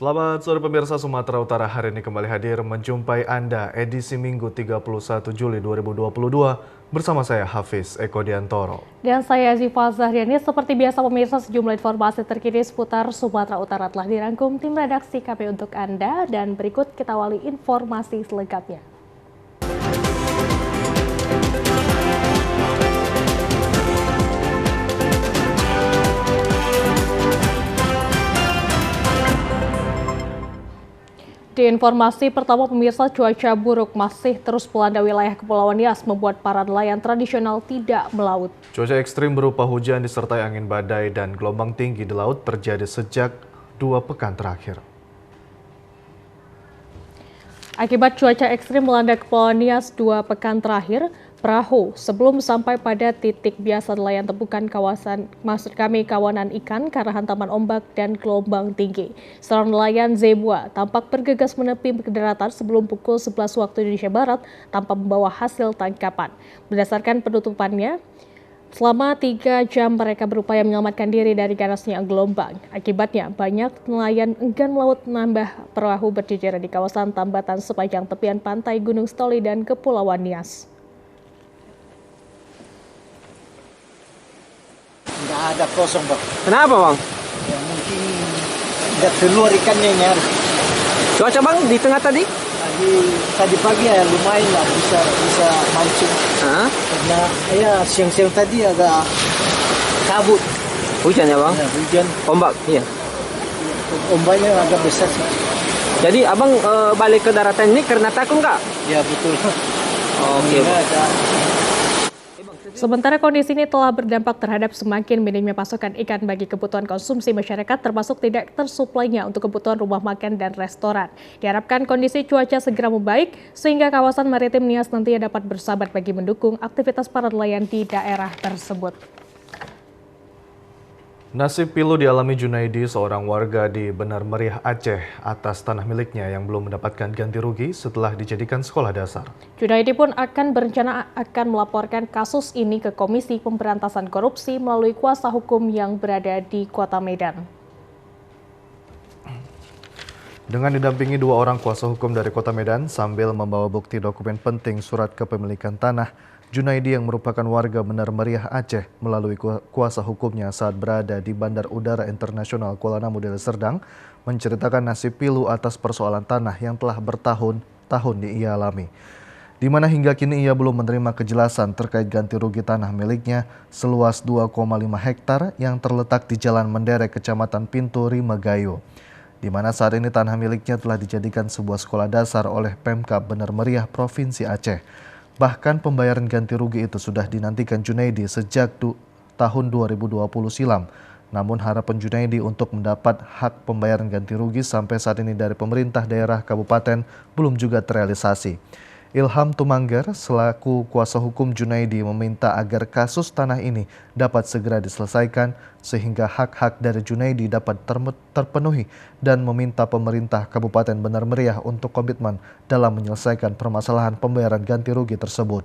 Selamat sore pemirsa Sumatera Utara, hari ini kembali hadir menjumpai Anda edisi Minggu 31 Juli 2022 bersama saya Hafiz Eko Diantoro. Dan saya Ziva Zahriani. Seperti biasa pemirsa, sejumlah informasi terkini seputar Sumatera Utara telah dirangkum tim redaksi KP untuk Anda, dan berikut kita awali informasi selengkapnya. Di informasi pertama pemirsa, cuaca buruk masih terus melanda wilayah Kepulauan Nias membuat para nelayan tradisional tidak melaut. Cuaca ekstrim berupa hujan disertai angin badai dan gelombang tinggi di laut terjadi sejak 2 pekan terakhir. Akibat cuaca ekstrim melanda Kepulauan Nias 2 pekan terakhir, perahu sebelum sampai pada titik biasa nelayan temukan kawanan ikan karena hantaman ombak dan gelombang tinggi. Seorang nelayan Zebua tampak bergegas menepi ke daratan sebelum pukul 11 waktu Indonesia Barat tanpa membawa hasil tangkapan. Berdasarkan penutupannya, selama 3 jam mereka berupaya menyelamatkan diri dari ganasnya gelombang. Akibatnya banyak nelayan enggan melaut menambah perahu berjejer di kawasan tambatan sepanjang tepian pantai Gunung Stoli dan Kepulauan Nias. Nggak ada kosong, Bang. Kenapa, Bang? Ya, mungkin nggak keluar ikannya nyaris. Cuaca, Bang, di tengah tadi? Tadi pagi ya lumayan lah bisa mancing. Karena ya siang-siang tadi agak kabut. Hujan ya, Bang? Ya, hujan. Ombak, iya. Ombaknya agak besar sih. Jadi Abang balik ke daratan ini karena takut nggak? Ya betul. Oke, Bang. Sementara kondisi ini telah berdampak terhadap semakin minimnya pasokan ikan bagi kebutuhan konsumsi masyarakat, termasuk tidak tersuplainya untuk kebutuhan rumah makan dan restoran. Diharapkan kondisi cuaca segera membaik sehingga kawasan maritim Nias nantinya dapat bersahabat bagi mendukung aktivitas para nelayan di daerah tersebut. Nasib pilu dialami Junaidi, seorang warga di Benar Meriah, Aceh, atas tanah miliknya yang belum mendapatkan ganti rugi setelah dijadikan sekolah dasar. Junaidi pun berencana akan melaporkan kasus ini ke Komisi Pemberantasan Korupsi melalui kuasa hukum yang berada di Kota Medan. Dengan didampingi 2 orang kuasa hukum dari Kota Medan sambil membawa bukti dokumen penting surat kepemilikan tanah, Junaidi yang merupakan warga Benar Meriah Aceh melalui kuasa hukumnya saat berada di Bandar Udara Internasional Kuala Namu, Deli Serdang, menceritakan nasib pilu atas persoalan tanah yang telah bertahun-tahun ia alami. Di mana hingga kini ia belum menerima kejelasan terkait ganti rugi tanah miliknya seluas 2,5 hektar yang terletak di Jalan Menderek, Kecamatan Pintu, Rimagayo. Di mana saat ini tanah miliknya telah dijadikan sebuah sekolah dasar oleh Pemkab Benar Meriah Provinsi Aceh. Bahkan pembayaran ganti rugi itu sudah dinantikan Junaidi sejak tahun 2020 silam. Namun harapan Junaidi untuk mendapat hak pembayaran ganti rugi sampai saat ini dari pemerintah daerah kabupaten belum juga terrealisasi. Ilham Tumanggar selaku kuasa hukum Junaidi meminta agar kasus tanah ini dapat segera diselesaikan sehingga hak-hak dari Junaidi dapat terpenuhi dan meminta pemerintah Kabupaten Benar Meriah untuk komitmen dalam menyelesaikan permasalahan pembayaran ganti rugi tersebut.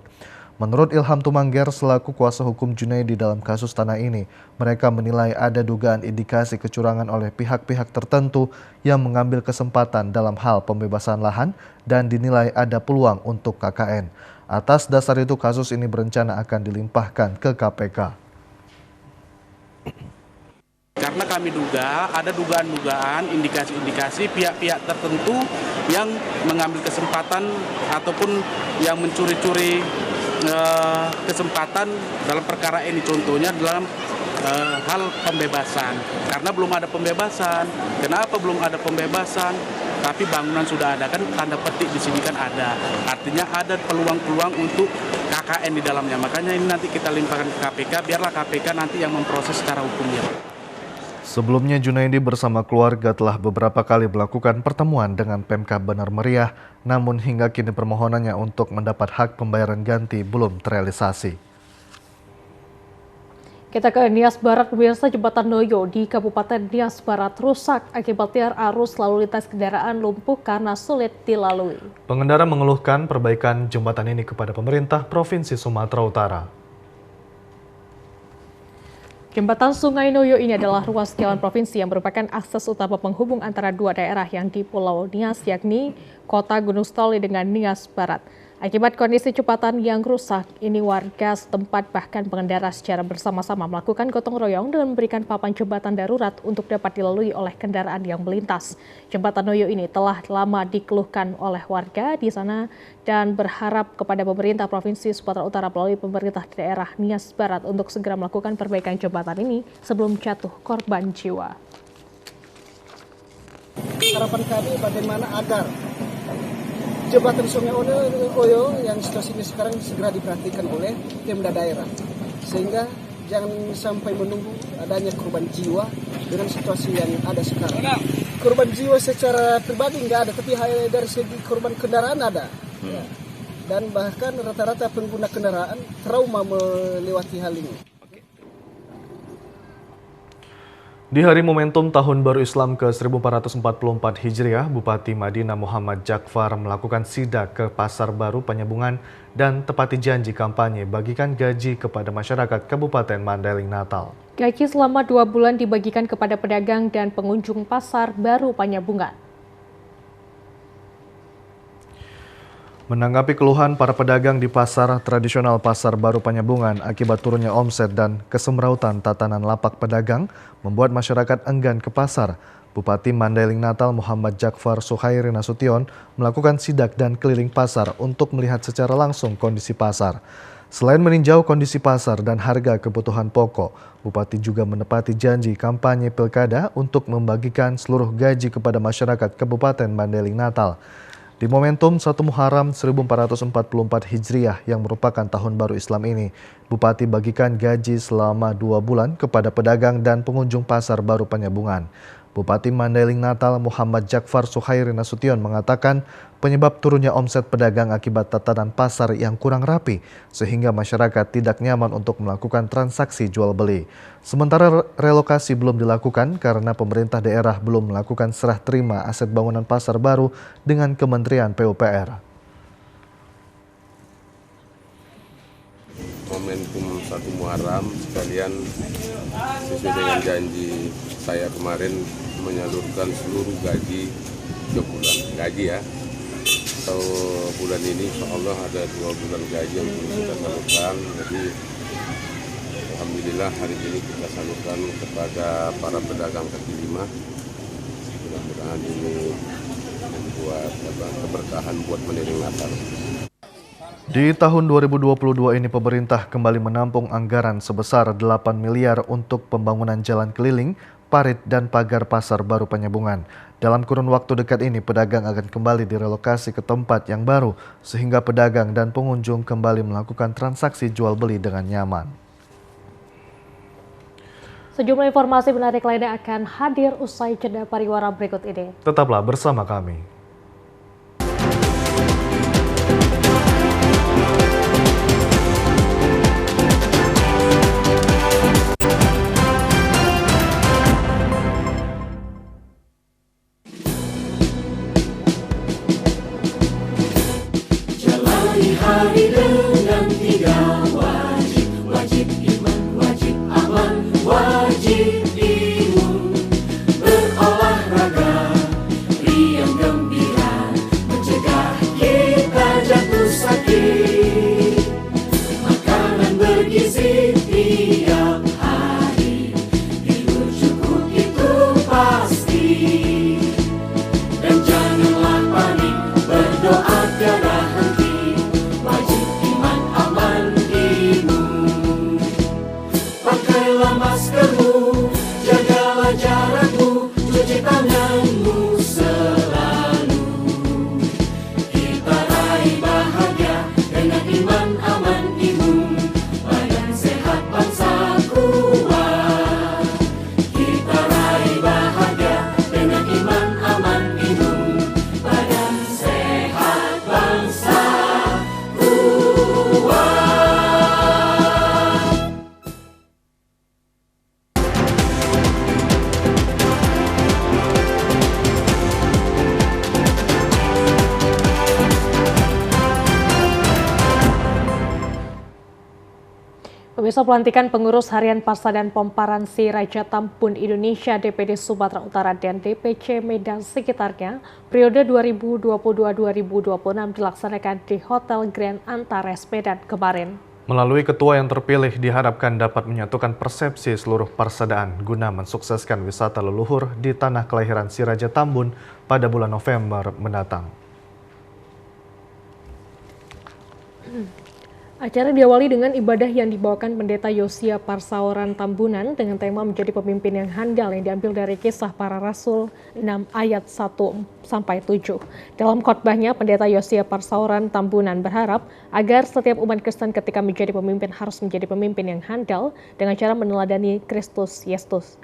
Menurut Ilham Tumanggar selaku kuasa hukum Junaidi dalam kasus tanah ini, mereka menilai ada dugaan indikasi kecurangan oleh pihak-pihak tertentu yang mengambil kesempatan dalam hal pembebasan lahan dan dinilai ada peluang untuk KKN. Atas dasar itu kasus ini berencana akan dilimpahkan ke KPK. Karena kami duga ada dugaan-dugaan, indikasi-indikasi pihak-pihak tertentu yang mengambil kesempatan ataupun yang mencuri-curi kesempatan dalam perkara ini, contohnya dalam hal pembebasan. Karena belum ada pembebasan. Kenapa belum ada pembebasan? Tapi bangunan sudah ada, kan tanda petik di sini kan ada. Artinya ada peluang-peluang untuk KKN di dalamnya. Makanya ini nanti kita limpahkan ke KPK, biarlah KPK nanti yang memproses secara hukumnya. Sebelumnya Junaidi bersama keluarga telah beberapa kali melakukan pertemuan dengan Pemkab Benar Meriah, namun hingga kini permohonannya untuk mendapat hak pembayaran ganti belum terrealisasi. Kita ke Nias Barat, pemirsa. Jembatan Noyo di Kabupaten Nias Barat rusak akibatnya arus lalu lintas kendaraan lumpuh karena sulit dilalui. Pengendara mengeluhkan perbaikan jembatan ini kepada pemerintah Provinsi Sumatera Utara. Jembatan Sungai Noyo ini adalah ruas jalan provinsi yang merupakan akses utama penghubung antara dua daerah yang di Pulau Nias, yakni Kota Gunung Sitoli dengan Nias Barat. Akibat kondisi jembatan yang rusak, ini warga setempat bahkan pengendara secara bersama-sama melakukan gotong royong dengan memberikan papan jembatan darurat untuk dapat dilalui oleh kendaraan yang melintas. Jembatan Noyo ini telah lama dikeluhkan oleh warga di sana dan berharap kepada pemerintah Provinsi Sumatera Utara melalui pemerintah daerah Nias Barat untuk segera melakukan perbaikan jembatan ini sebelum jatuh korban jiwa. Harapan kami bagaimana agar jembatan Sungai Oyo yang situasinya sekarang segera diperhatikan oleh Pemda daerah, sehingga jangan sampai menunggu adanya korban jiwa dengan situasi yang ada sekarang. Korban jiwa secara pribadi nggak ada, tapi dari segi korban kendaraan ada. Ya. Dan bahkan rata-rata pengguna kendaraan trauma melewati hal ini. Di hari momentum Tahun Baru Islam ke-1444 Hijriah, Bupati Madinah Muhammad Jakfar melakukan sidak ke Pasar Baru Penyambungan dan tepati janji kampanye bagikan gaji kepada masyarakat Kabupaten Mandailing Natal. Gaji selama 2 bulan dibagikan kepada pedagang dan pengunjung Pasar Baru Penyambungan. Menanggapi keluhan para pedagang di pasar tradisional Pasar Baru Penyambungan akibat turunnya omset dan kesemrautan tatanan lapak pedagang membuat masyarakat enggan ke pasar, Bupati Mandailing Natal Muhammad Jakfar Suhairi Nasution melakukan sidak dan keliling pasar untuk melihat secara langsung kondisi pasar. Selain meninjau kondisi pasar dan harga kebutuhan pokok, Bupati juga menepati janji kampanye pilkada untuk membagikan seluruh gaji kepada masyarakat Kabupaten Mandailing Natal. Di momentum 1 Muharram 1444 Hijriah yang merupakan Tahun Baru Islam ini, Bupati bagikan gaji selama 2 bulan kepada pedagang dan pengunjung Pasar Baru Penyambungan. Bupati Mandailing Natal Muhammad Jakfar Suhairi Nasution mengatakan penyebab turunnya omset pedagang akibat tatanan pasar yang kurang rapi sehingga masyarakat tidak nyaman untuk melakukan transaksi jual beli. Sementara relokasi belum dilakukan karena pemerintah daerah belum melakukan serah terima aset bangunan pasar baru dengan Kementerian PUPR. Momentum 1 Muharram sekalian sesuai dengan janji saya kemarin menyalurkan seluruh gaji ke bulan gaji ya. Atau bulan ini insya Allah ada 2 bulan gaji yang belum kita salurkan. Jadi alhamdulillah hari ini kita salurkan kepada para pedagang kaki lima. Mudah-mudahan ini membuat keberkahan buat Mandailing Natal. Di tahun 2022 ini pemerintah kembali menampung anggaran sebesar 8 miliar untuk pembangunan jalan keliling, parit dan pagar Pasar Baru Penyambungan. Dalam kurun waktu dekat ini pedagang akan kembali direlokasi ke tempat yang baru sehingga pedagang dan pengunjung kembali melakukan transaksi jual beli dengan nyaman. Sejumlah informasi menarik lainnya akan hadir usai jeda pariwara berikut ini. Tetaplah bersama kami. Hari dengan 3 wajib, wajib iman, wajib aman, wajib imun, berolahraga, riang gembira. Pemirsa, pelantikan pengurus harian Parsadan Pomparansi Raja Tambun Indonesia DPD Sumatera Utara dan DPC Medan sekitarnya periode 2022-2026 dilaksanakan di Hotel Grand Antares Medan kemarin. Melalui ketua yang terpilih diharapkan dapat menyatukan persepsi seluruh Parsadaan guna mensukseskan wisata leluhur di tanah kelahiran si Raja Tambun pada bulan November mendatang. Acara diawali dengan ibadah yang dibawakan Pendeta Yosia Parsaoran Tambunan dengan tema menjadi pemimpin yang handal yang diambil dari Kisah Para Rasul 6 ayat 1-7. Dalam khotbahnya, Pendeta Yosia Parsaoran Tambunan berharap agar setiap umat Kristen ketika menjadi pemimpin harus menjadi pemimpin yang handal dengan cara meneladani Kristus Yesus.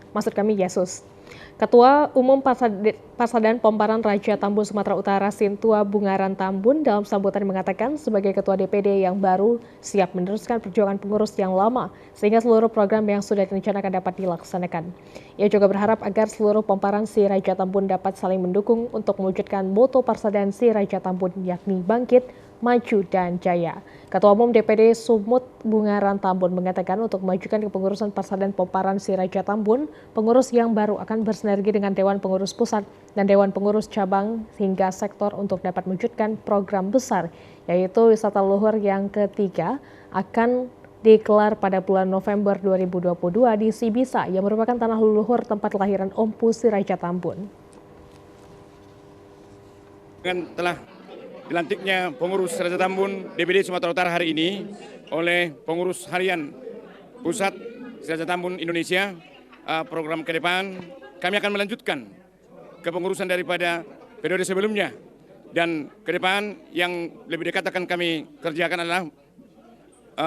Ketua Umum Parsadan Pomparan Raja Tambun Sumatera Utara Sintua Bungaran Tambun dalam sambutan mengatakan sebagai Ketua DPD yang baru siap meneruskan perjuangan pengurus yang lama sehingga seluruh program yang sudah direncanakan dapat dilaksanakan. Ia juga berharap agar seluruh Pomparan si Raja Tambun dapat saling mendukung untuk mewujudkan moto Parsadan si Raja Tambun yakni bangkit, maju, dan jaya. Ketua Umum DPD Sumut Bungaran Tambun mengatakan untuk memajukan kepengurusan Parsadan Pomparan si Raja Tambun, pengurus yang baru akan bersinergi dengan Dewan Pengurus Pusat dan Dewan Pengurus Cabang hingga sektor untuk dapat mewujudkan program besar, yaitu wisata leluhur yang ketiga akan digelar pada bulan November 2022 di Sibisa yang merupakan tanah leluhur tempat kelahiran Ompu si Raja Tambun. Telah dilantiknya pengurus Raja Tambun DPD Sumatera Utara hari ini oleh pengurus harian Pusat Raja Tambun Indonesia, program ke depan kami akan melanjutkan kepengurusan daripada periode sebelumnya, dan ke depan yang lebih dekat akan kami kerjakan adalah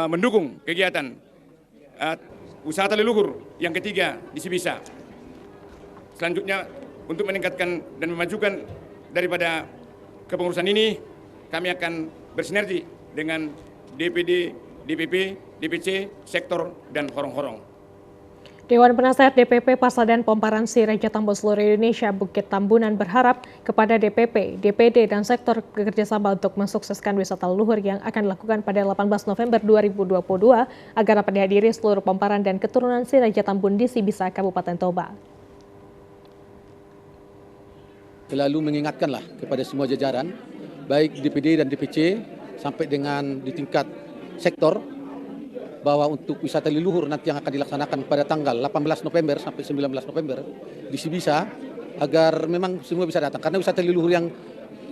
mendukung kegiatan wisata leluhur yang ketiga di Sibisa. Selanjutnya untuk meningkatkan dan memajukan daripada kepengurusan ini, kami akan bersinergi dengan DPD, DPP, DPC, sektor, dan horong-horong. Dewan Penasehat DPP Parsadan Pomparan si Raja Tambun seluruh Indonesia Bukit Tambunan berharap kepada DPP, DPD, dan sektor bekerjasama untuk mensukseskan wisata leluhur yang akan dilakukan pada 18 November 2022 agar dapat dihadiri seluruh Pomparan dan keturunan si Raja Tambun di Sibisa, Kabupaten Toba. Selalu mengingatkanlah kepada semua jajaran, baik DPD dan DPC sampai dengan di tingkat sektor, bahwa untuk wisata leluhur nanti yang akan dilaksanakan pada tanggal 18 November sampai 19 November di Sibisa, agar memang semua bisa datang. Karena wisata leluhur yang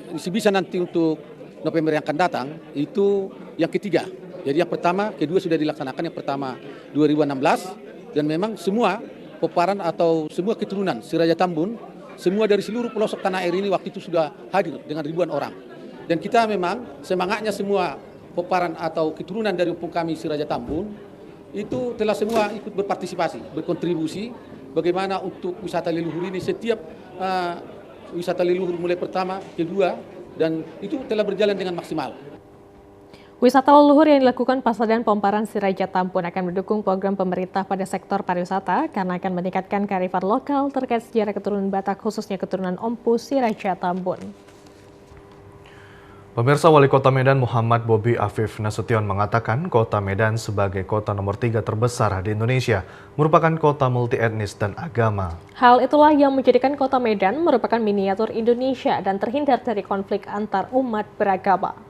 di Sibisa nanti untuk November yang akan datang itu yang ketiga. Jadi yang pertama, kedua sudah dilaksanakan, yang pertama 2016, dan memang semua peparan atau semua keturunan si Raja Tambun, semua dari seluruh pelosok tanah air ini waktu itu sudah hadir dengan ribuan orang. Dan kita memang semangatnya semua peparan atau keturunan dari opung kami si Raja Tambun itu telah semua ikut berpartisipasi, berkontribusi bagaimana untuk wisata leluhur ini, setiap wisata leluhur mulai pertama, kedua, dan itu telah berjalan dengan maksimal. Wisata leluhur yang dilakukan Parsadan Pomparan si Raja Tambun akan mendukung program pemerintah pada sektor pariwisata karena akan meningkatkan kearifan lokal terkait sejarah keturunan Batak, khususnya keturunan Ompu si Raja Tambun. Pemirsa, Wali Kota Medan Muhammad Bobi Afif Nasution mengatakan Kota Medan sebagai kota nomor 3 terbesar di Indonesia merupakan kota multi etnis dan agama. Hal itulah yang menjadikan Kota Medan merupakan miniatur Indonesia dan terhindar dari konflik antar umat beragama.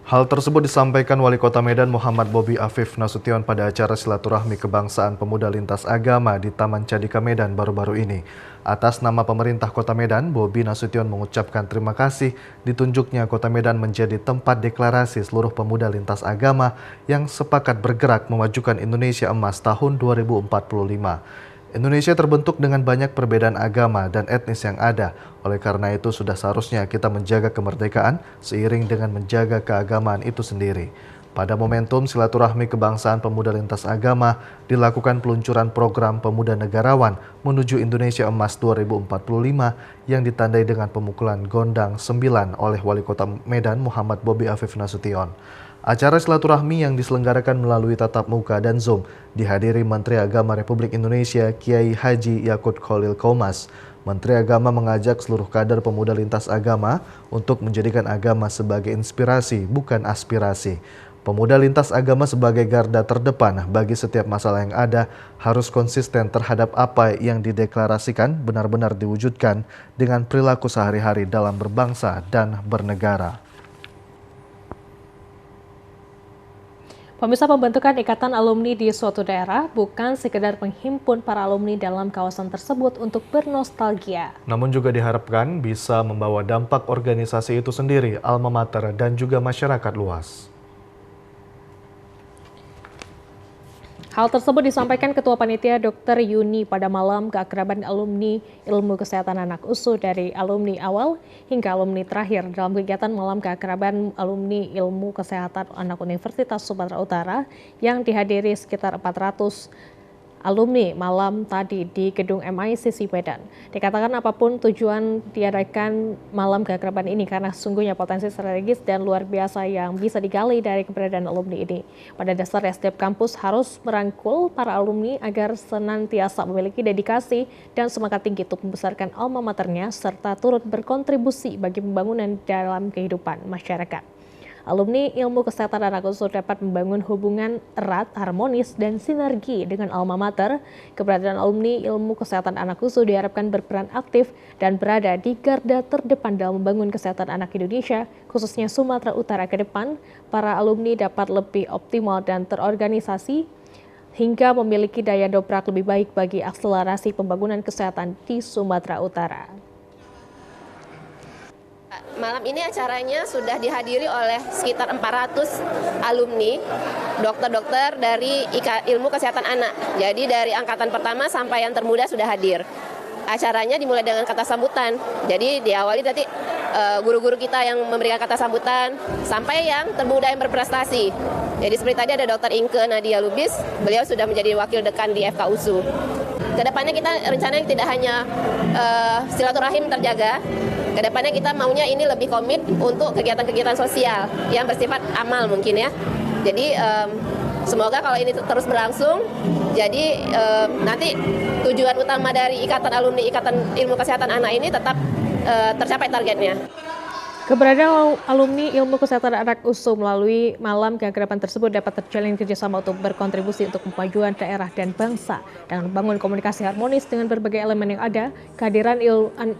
Hal tersebut disampaikan Wali Kota Medan Muhammad Bobi Afif Nasution pada acara silaturahmi kebangsaan pemuda lintas agama di Taman Cadika Medan baru-baru ini. Atas nama pemerintah Kota Medan, Bobi Nasution mengucapkan terima kasih ditunjuknya Kota Medan menjadi tempat deklarasi seluruh pemuda lintas agama yang sepakat bergerak memajukan Indonesia Emas tahun 2045. Indonesia terbentuk dengan banyak perbedaan agama dan etnis yang ada. Oleh karena itu sudah seharusnya kita menjaga kemerdekaan seiring dengan menjaga keagamaan itu sendiri. Pada momentum silaturahmi kebangsaan pemuda lintas agama, dilakukan peluncuran program Pemuda Negarawan menuju Indonesia Emas 2045 yang ditandai dengan pemukulan gondang 9 oleh Wali Kota Medan Muhammad Bobi Afif Nasution. Acara silaturahmi yang diselenggarakan melalui tatap muka dan Zoom dihadiri Menteri Agama Republik Indonesia Kiai Haji Yakut Khalil Qomas. Menteri Agama mengajak seluruh kader pemuda lintas agama untuk menjadikan agama sebagai inspirasi bukan aspirasi. Pemuda lintas agama sebagai garda terdepan bagi setiap masalah yang ada harus konsisten terhadap apa yang dideklarasikan benar-benar diwujudkan dengan perilaku sehari-hari dalam berbangsa dan bernegara. Pemirsa, pembentukan ikatan alumni di suatu daerah bukan sekedar menghimpun para alumni dalam kawasan tersebut untuk bernostalgia. Namun juga diharapkan bisa membawa dampak organisasi itu sendiri, alma mater, dan juga masyarakat luas. Hal tersebut disampaikan Ketua Panitia Dr. Yuni pada malam keakraban alumni Ilmu Kesehatan Anak USU dari alumni awal hingga alumni terakhir dalam kegiatan malam keakraban alumni Ilmu Kesehatan Anak Universitas Sumatera Utara yang dihadiri sekitar 400 alumni malam tadi di gedung MICC Medan. Dikatakan apapun tujuan diadakan malam keakraban ini karena sesungguhnya potensi strategis dan luar biasa yang bisa digali dari keberadaan alumni ini. Pada dasarnya setiap kampus harus merangkul para alumni agar senantiasa memiliki dedikasi dan semangat tinggi untuk membesarkan alma maternya serta turut berkontribusi bagi pembangunan dalam kehidupan masyarakat. Alumni Ilmu Kesehatan Anak USU dapat membangun hubungan erat, harmonis, dan sinergi dengan alma mater. Keberadaan alumni Ilmu Kesehatan Anak USU diharapkan berperan aktif dan berada di garda terdepan dalam membangun kesehatan anak Indonesia, khususnya Sumatera Utara ke depan. Para alumni dapat lebih optimal dan terorganisasi hingga memiliki daya dobrak lebih baik bagi akselerasi pembangunan kesehatan di Sumatera Utara. Malam ini acaranya sudah dihadiri oleh sekitar 400 alumni, dokter-dokter dari Ilmu Kesehatan Anak. Jadi dari angkatan pertama sampai yang termuda sudah hadir. Acaranya dimulai dengan kata sambutan. Jadi diawali tadi guru-guru kita yang memberikan kata sambutan sampai yang termuda yang berprestasi. Jadi seperti tadi ada Dr. Inke Nadia Lubis, beliau sudah menjadi wakil dekan di FKUSU. Kedepannya kita rencananya tidak hanya silaturahim terjaga, kedepannya kita maunya ini lebih komit untuk kegiatan-kegiatan sosial yang bersifat amal mungkin ya. Jadi semoga kalau ini terus berlangsung, jadi nanti tujuan utama dari Ikatan Alumni Ikatan Ilmu Kesehatan Anak ini tetap tercapai targetnya. Keberadaan alumni Ilmu Kesehatan Anak USU melalui malam keakraban tersebut dapat terjalin kerjasama untuk berkontribusi untuk kemajuan daerah dan bangsa dengan membangun komunikasi harmonis dengan berbagai elemen yang ada. Kehadiran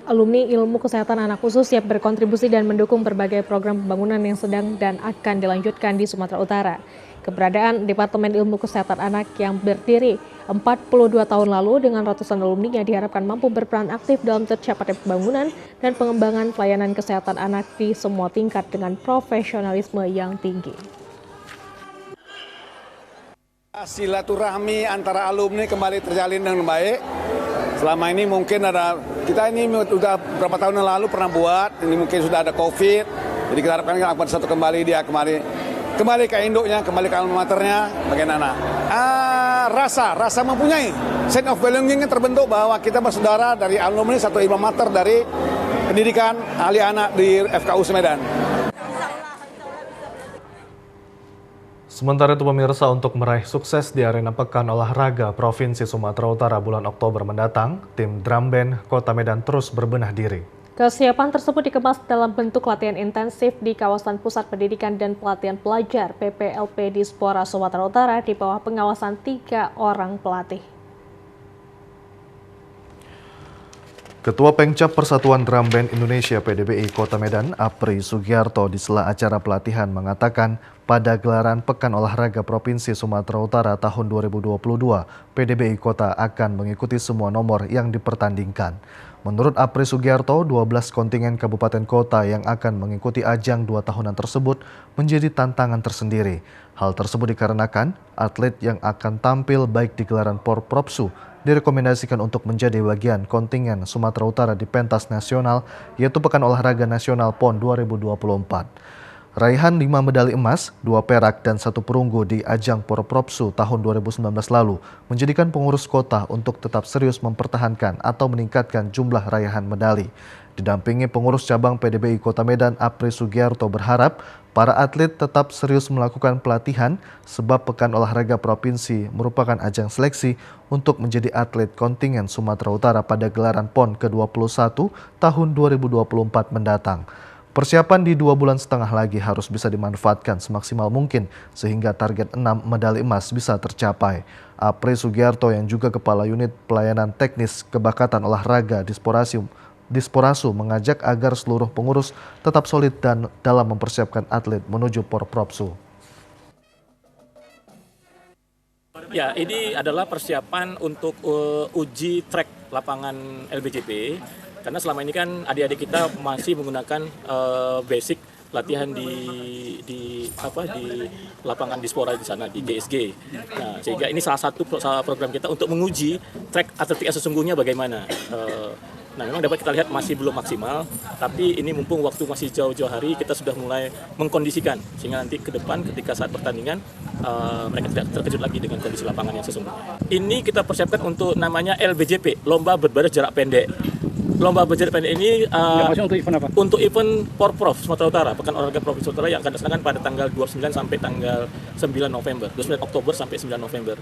alumni Ilmu Kesehatan Anak USU siap berkontribusi dan mendukung berbagai program pembangunan yang sedang dan akan dilanjutkan di Sumatera Utara. Keberadaan Departemen Ilmu Kesehatan Anak yang berdiri 42 tahun lalu dengan ratusan alumni yang diharapkan mampu berperan aktif dalam tercapainya pembangunan dan pengembangan pelayanan kesehatan anak di semua tingkat dengan profesionalisme yang tinggi. Silaturahmi antara alumni kembali terjalin dengan baik. Selama ini mungkin kita ini sudah beberapa tahun yang lalu pernah buat, ini mungkin sudah ada COVID, jadi kita harapkan satu kembali dia kembali ke induknya, kembali ke alma maternya, bagaimana? Rasa mempunyai sense of belonging yang terbentuk bahwa kita bersaudara dari alumni satu alma mater dari pendidikan ahli anak di FKUSU Medan. Sementara itu pemirsa, untuk meraih sukses di arena Pekan Olahraga Provinsi Sumatera Utara bulan Oktober mendatang, tim drum band Kota Medan terus berbenah diri. Kesiapan tersebut dikemas dalam bentuk latihan intensif di kawasan Pusat Pendidikan dan Pelatihan Pelajar PPLP Dispora Sumatera Utara di bawah pengawasan 3 orang pelatih. Ketua Pengcap Persatuan Drum Band Indonesia PDBI Kota Medan, Apri Sugiarto, di sela acara pelatihan mengatakan pada gelaran Pekan Olahraga Provinsi Sumatera Utara tahun 2022, PDBI Kota akan mengikuti semua nomor yang dipertandingkan. Menurut Apri Sugiarto, 12 kontingen kabupaten kota yang akan mengikuti ajang 2 tahunan tersebut menjadi tantangan tersendiri. Hal tersebut dikarenakan atlet yang akan tampil baik di gelaran Porpropsu direkomendasikan untuk menjadi bagian kontingen Sumatera Utara di pentas nasional, yaitu Pekan Olahraga Nasional PON 2024. Raihan 5 medali emas, 2 perak, dan 1 perunggu di ajang Porpropsu tahun 2019 lalu menjadikan pengurus kota untuk tetap serius mempertahankan atau meningkatkan jumlah raihan medali. Didampingi pengurus cabang PDBI Kota Medan, Apri Sugiarto berharap para atlet tetap serius melakukan pelatihan sebab Pekan Olahraga Provinsi merupakan ajang seleksi untuk menjadi atlet kontingen Sumatera Utara pada gelaran PON ke-21 tahun 2024 mendatang. Persiapan di 2,5 bulan lagi harus bisa dimanfaatkan semaksimal mungkin sehingga target 6 medali emas bisa tercapai. Apri Sugiarto yang juga Kepala Unit Pelayanan Teknis Kebakatan Olahraga Disporasu mengajak agar seluruh pengurus tetap solid dan dalam mempersiapkan atlet menuju Porprofsu. Ya, ini adalah persiapan untuk uji track lapangan LBJP. Karena selama ini kan adik-adik kita masih menggunakan basic latihan di lapangan Dispora di sana di DSG. Nah, sehingga ini salah satu program kita untuk menguji track atletik sesungguhnya bagaimana. Nah, memang dapat kita lihat masih belum maksimal, tapi ini mumpung waktu masih jauh-jauh hari, kita sudah mulai mengkondisikan sehingga nanti ke depan ketika saat pertandingan mereka tidak terkejut lagi dengan kondisi lapangan yang sesungguhnya. Ini kita persiapkan untuk namanya LBJP, Lomba Berbaris Jarak Pendek. Lomba berjarak pendek ini untuk event apa? Untuk event Porprov Sumatera Utara, Pekan Olahraga Provinsi Sumatera yang akan dilaksanakan pada tanggal 29 sampai tanggal 9 November, 29 Oktober sampai 9 November.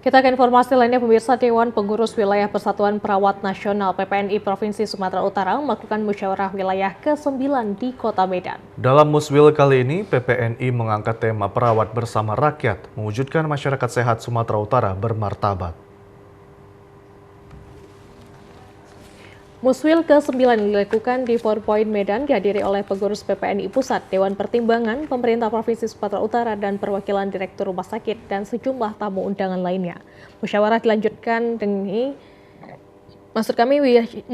Kita ke informasi lainnya, pemirsa. Dewan Pengurus Wilayah Persatuan Perawat Nasional PPNI Provinsi Sumatera Utara melakukan musyawarah wilayah ke-9 di Kota Medan. Dalam muswil kali ini, PPNI mengangkat tema perawat bersama rakyat, mewujudkan masyarakat sehat Sumatera Utara bermartabat. Muswil ke-9 dilakukan di 4 Point Medan, dihadiri oleh pengurus PPNI Pusat, Dewan Pertimbangan, Pemerintah Provinsi Sumatera Utara, dan perwakilan Direktur Rumah Sakit, dan sejumlah tamu undangan lainnya. Musyawarah dilanjutkan dengan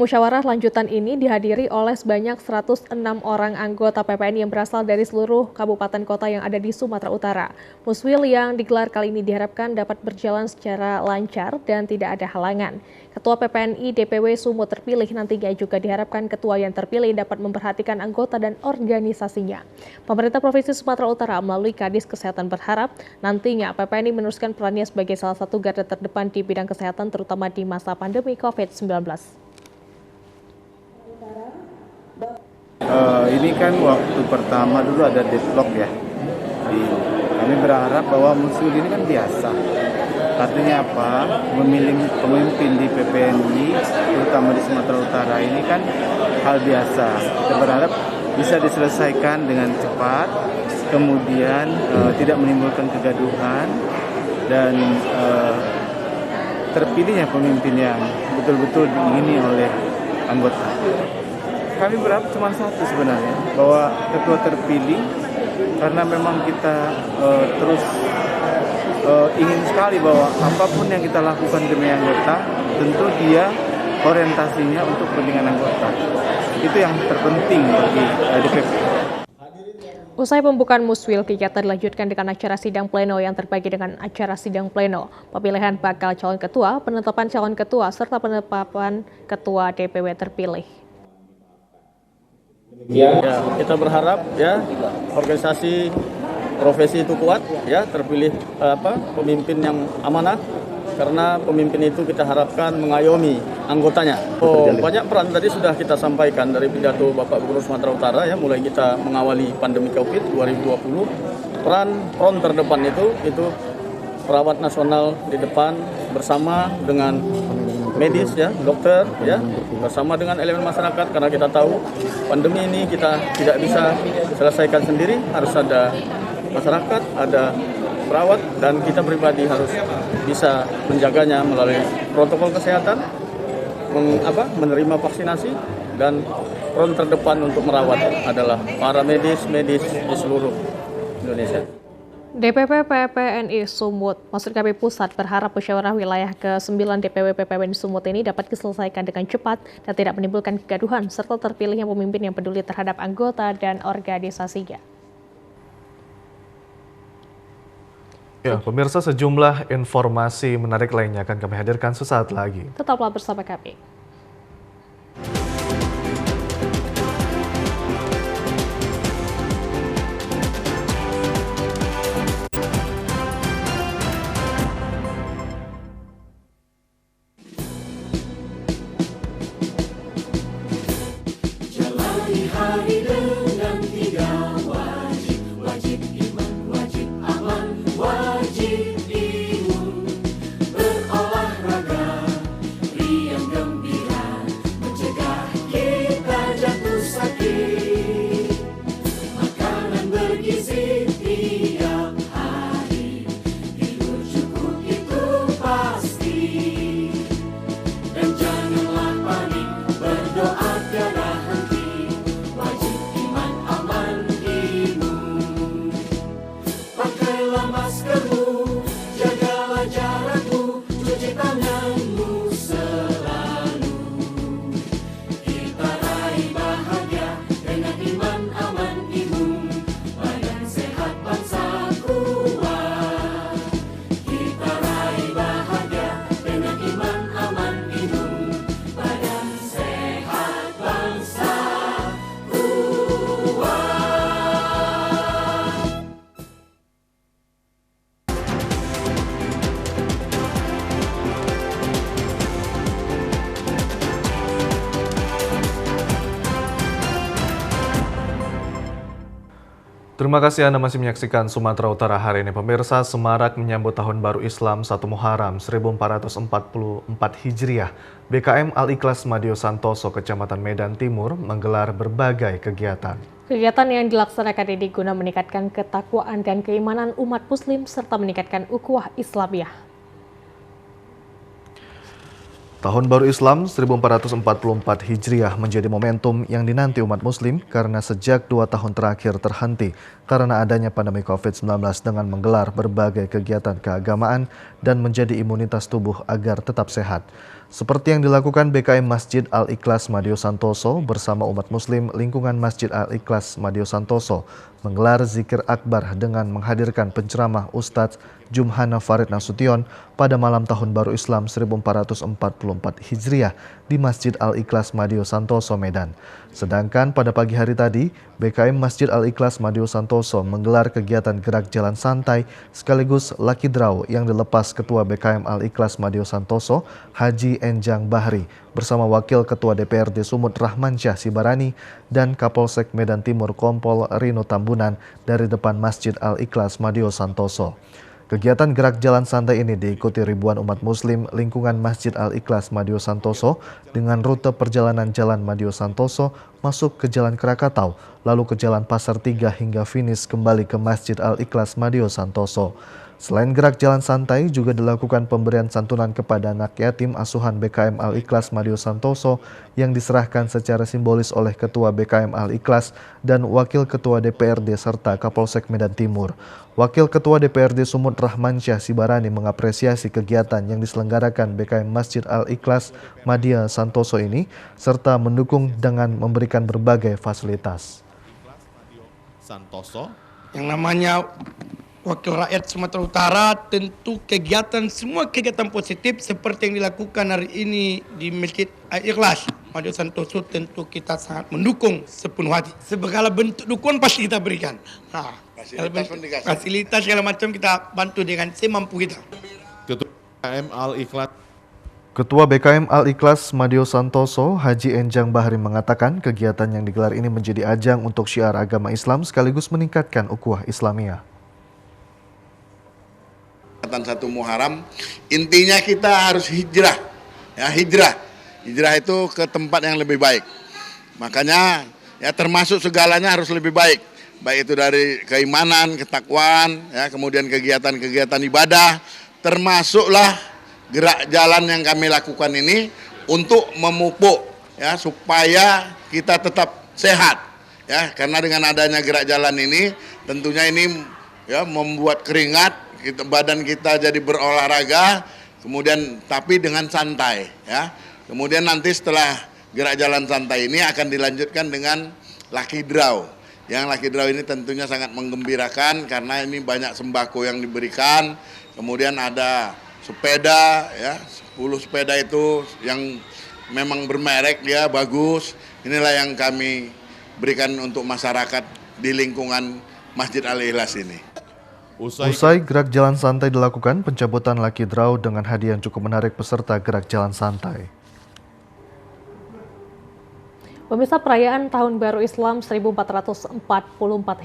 musyawarah lanjutan ini dihadiri oleh sebanyak 106 orang anggota PPNI yang berasal dari seluruh kabupaten kota yang ada di Sumatera Utara. Muswil yang digelar kali ini diharapkan dapat berjalan secara lancar dan tidak ada halangan. Ketua PPNI DPW Sumut terpilih nantinya juga diharapkan ketua yang terpilih dapat memperhatikan anggota dan organisasinya. Pemerintah Provinsi Sumatera Utara melalui Kadis Kesehatan berharap nantinya PPNI meneruskan perannya sebagai salah satu garda terdepan di bidang kesehatan terutama di masa pandemi COVID-19. Ini kan waktu pertama dulu ada deadlock ya. Kami berharap bahwa muswil ini kan biasa. Artinya apa? Memilih pemimpin di PPNI, terutama di Sumatera Utara ini kan hal biasa. Kita berharap bisa diselesaikan dengan cepat, kemudian tidak menimbulkan kegaduhan, dan terpilihnya pemimpin yang betul-betul diingini oleh anggota. Kami berharap cuma satu sebenarnya, bahwa ketua terpilih, karena memang kita terus ingin sekali bahwa apapun yang kita lakukan demi anggota, tentu dia orientasinya untuk kepentingan anggota. Itu yang terpenting bagi DPP. Usai pembukaan muswil, kegiatan dilanjutkan dengan acara sidang pleno yang terbagi dengan acara sidang pleno, pemilihan bakal calon ketua, penetapan calon ketua, serta penetapan ketua DPW terpilih. Ya, kita berharap ya organisasi profesi itu kuat, ya terpilih pemimpin yang amanah. Karena pemimpin itu kita harapkan mengayomi anggotanya. Banyak peran tadi sudah kita sampaikan dari pidato Bapak Gubernur Sumatera Utara ya, mulai kita mengawali pandemi Covid 2020. Peran terdepan itu perawat nasional di depan bersama dengan medis ya, dokter ya, bersama dengan elemen masyarakat, karena kita tahu pandemi ini kita tidak bisa selesaikan sendiri, harus ada masyarakat, ada perawat, dan kita pribadi harus bisa menjaganya melalui protokol kesehatan, menerima vaksinasi, dan peran terdepan untuk merawat adalah para medis di seluruh Indonesia. DPP PPNI Sumut, maksud kami Pusat, berharap musyawarah wilayah ke-9 DPW PPNI Sumut ini dapat diselesaikan dengan cepat dan tidak menimbulkan kegaduhan, serta terpilihnya pemimpin yang peduli terhadap anggota dan organisasinya. Ya, pemirsa, sejumlah informasi menarik lainnya akan kami hadirkan sesaat lagi. Tetaplah bersama kami. Jalani hari dengan 3 wajib, wajib iman, wajib aman, wajib imun, berolahraga, riang gembira, mencegah Terima kasih Anda masih menyaksikan Sumatera Utara hari ini. Pemirsa, semarak menyambut Tahun Baru Islam 1 Muharram 1444 Hijriah. BKM Al-Ikhlas Madio Santoso, Kecamatan Medan Timur, menggelar berbagai kegiatan. Kegiatan yang dilaksanakan ini guna meningkatkan ketakwaan dan keimanan umat Muslim serta meningkatkan ukhuwah Islamiyah. Tahun Baru Islam 1444 Hijriah menjadi momentum yang dinanti umat Muslim karena sejak 2 tahun terakhir terhenti karena adanya pandemi COVID-19 dengan menggelar berbagai kegiatan keagamaan dan menjadi imunitas tubuh agar tetap sehat. Seperti yang dilakukan BKM Masjid Al-Ikhlas Madio Santoso bersama umat Muslim lingkungan Masjid Al-Ikhlas Madio Santoso menggelar zikir akbar dengan menghadirkan penceramah Ustadz Jumhana Farid Nasution pada malam Tahun Baru Islam 1444 Hijriah di Masjid Al-Ikhlas Madio Santoso, Medan. Sedangkan pada pagi hari tadi, BKM Masjid Al-Ikhlas Madio Santoso menggelar kegiatan gerak jalan santai sekaligus Lucky Draw yang dilepas Ketua BKM Al-Ikhlas Madio Santoso, Haji Enjang Bahri, bersama Wakil Ketua DPRD Sumut Rahmansyah Sibarani dan Kapolsek Medan Timur Kompol Rino Tambunan dari depan Masjid Al-Ikhlas Madio Santoso. Kegiatan gerak jalan santai ini diikuti ribuan umat Muslim lingkungan Masjid Al-Ikhlas Madio Santoso dengan rute perjalanan Jalan Madio Santoso masuk ke Jalan Krakatau, lalu ke Jalan Pasar 3 hingga finish kembali ke Masjid Al-Ikhlas Madio Santoso. Selain gerak jalan santai, juga dilakukan pemberian santunan kepada anak yatim asuhan BKM Al-Ikhlas Madio Santoso yang diserahkan secara simbolis oleh Ketua BKM Al-Ikhlas dan Wakil Ketua DPRD serta Kapolsek Medan Timur. Wakil Ketua DPRD Sumut Rahmansyah Sibarani mengapresiasi kegiatan yang diselenggarakan BKM Masjid Al-Ikhlas Madio Santoso ini, serta mendukung dengan memberikan berbagai fasilitas. Santoso, yang namanya Wakil Rakyat Sumatera Utara, tentu semua kegiatan positif seperti yang dilakukan hari ini di Masjid Al-Ikhlas Madio Santoso, tentu kita sangat mendukung sepenuh hati. Segala bentuk dukungan pasti kita berikan. Nah, fasilitas segala macam kita bantu dengan semampu kita. Ketua BKM Al-Ikhlas Madio Santoso, Haji Enjang Bahri mengatakan kegiatan yang digelar ini menjadi ajang untuk syiar agama Islam sekaligus meningkatkan ukhuwah Islamiyah. 1 Muharram, intinya kita harus hijrah, ya hijrah itu ke tempat yang lebih baik. Makanya ya termasuk segalanya harus lebih baik itu dari keimanan, ketakwaan, ya kemudian kegiatan-kegiatan ibadah, termasuklah gerak jalan yang kami lakukan ini untuk memupuk ya supaya kita tetap sehat, ya karena dengan adanya gerak jalan ini tentunya ini ya membuat keringat. Badan kita jadi berolahraga, kemudian tapi dengan santai, ya. Kemudian nanti setelah gerak jalan santai ini akan dilanjutkan dengan Lucky Draw. Yang Lucky Draw ini tentunya sangat menggembirakan karena ini banyak sembako yang diberikan. Kemudian ada sepeda, ya 10 sepeda itu yang memang bermerek, dia bagus. Inilah yang kami berikan untuk masyarakat di lingkungan Masjid Al-Ikhlas ini. Usai gerak jalan santai dilakukan pencabutan Lucky Draw dengan hadiah yang cukup menarik peserta gerak jalan santai. Pemirsa, perayaan Tahun Baru Islam 1444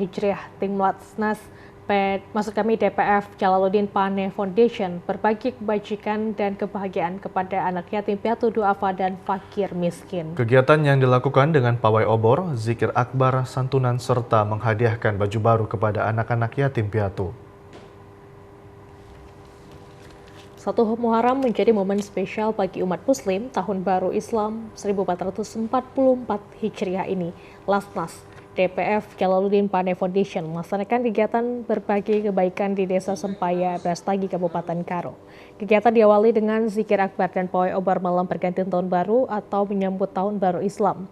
Hijriah, tim Melaksnas DPF Jalaluddin Pane Foundation berbagi kebajikan dan kebahagiaan kepada anak yatim piatu, duafa dan fakir miskin. Kegiatan yang dilakukan dengan pawai obor, zikir akbar, santunan serta menghadiahkan baju baru kepada anak-anak yatim piatu. 1 Muharram menjadi momen spesial bagi umat Muslim. Tahun Baru Islam 1444 Hijriah ini, Lasnas DPF Jalaluddin Pane Foundation melaksanakan kegiatan berbagi kebaikan di Desa Sempaya, Brastagi, Kabupaten Karo. Kegiatan diawali dengan zikir akbar dan pawai obor malam pergantian tahun baru atau menyambut Tahun Baru Islam.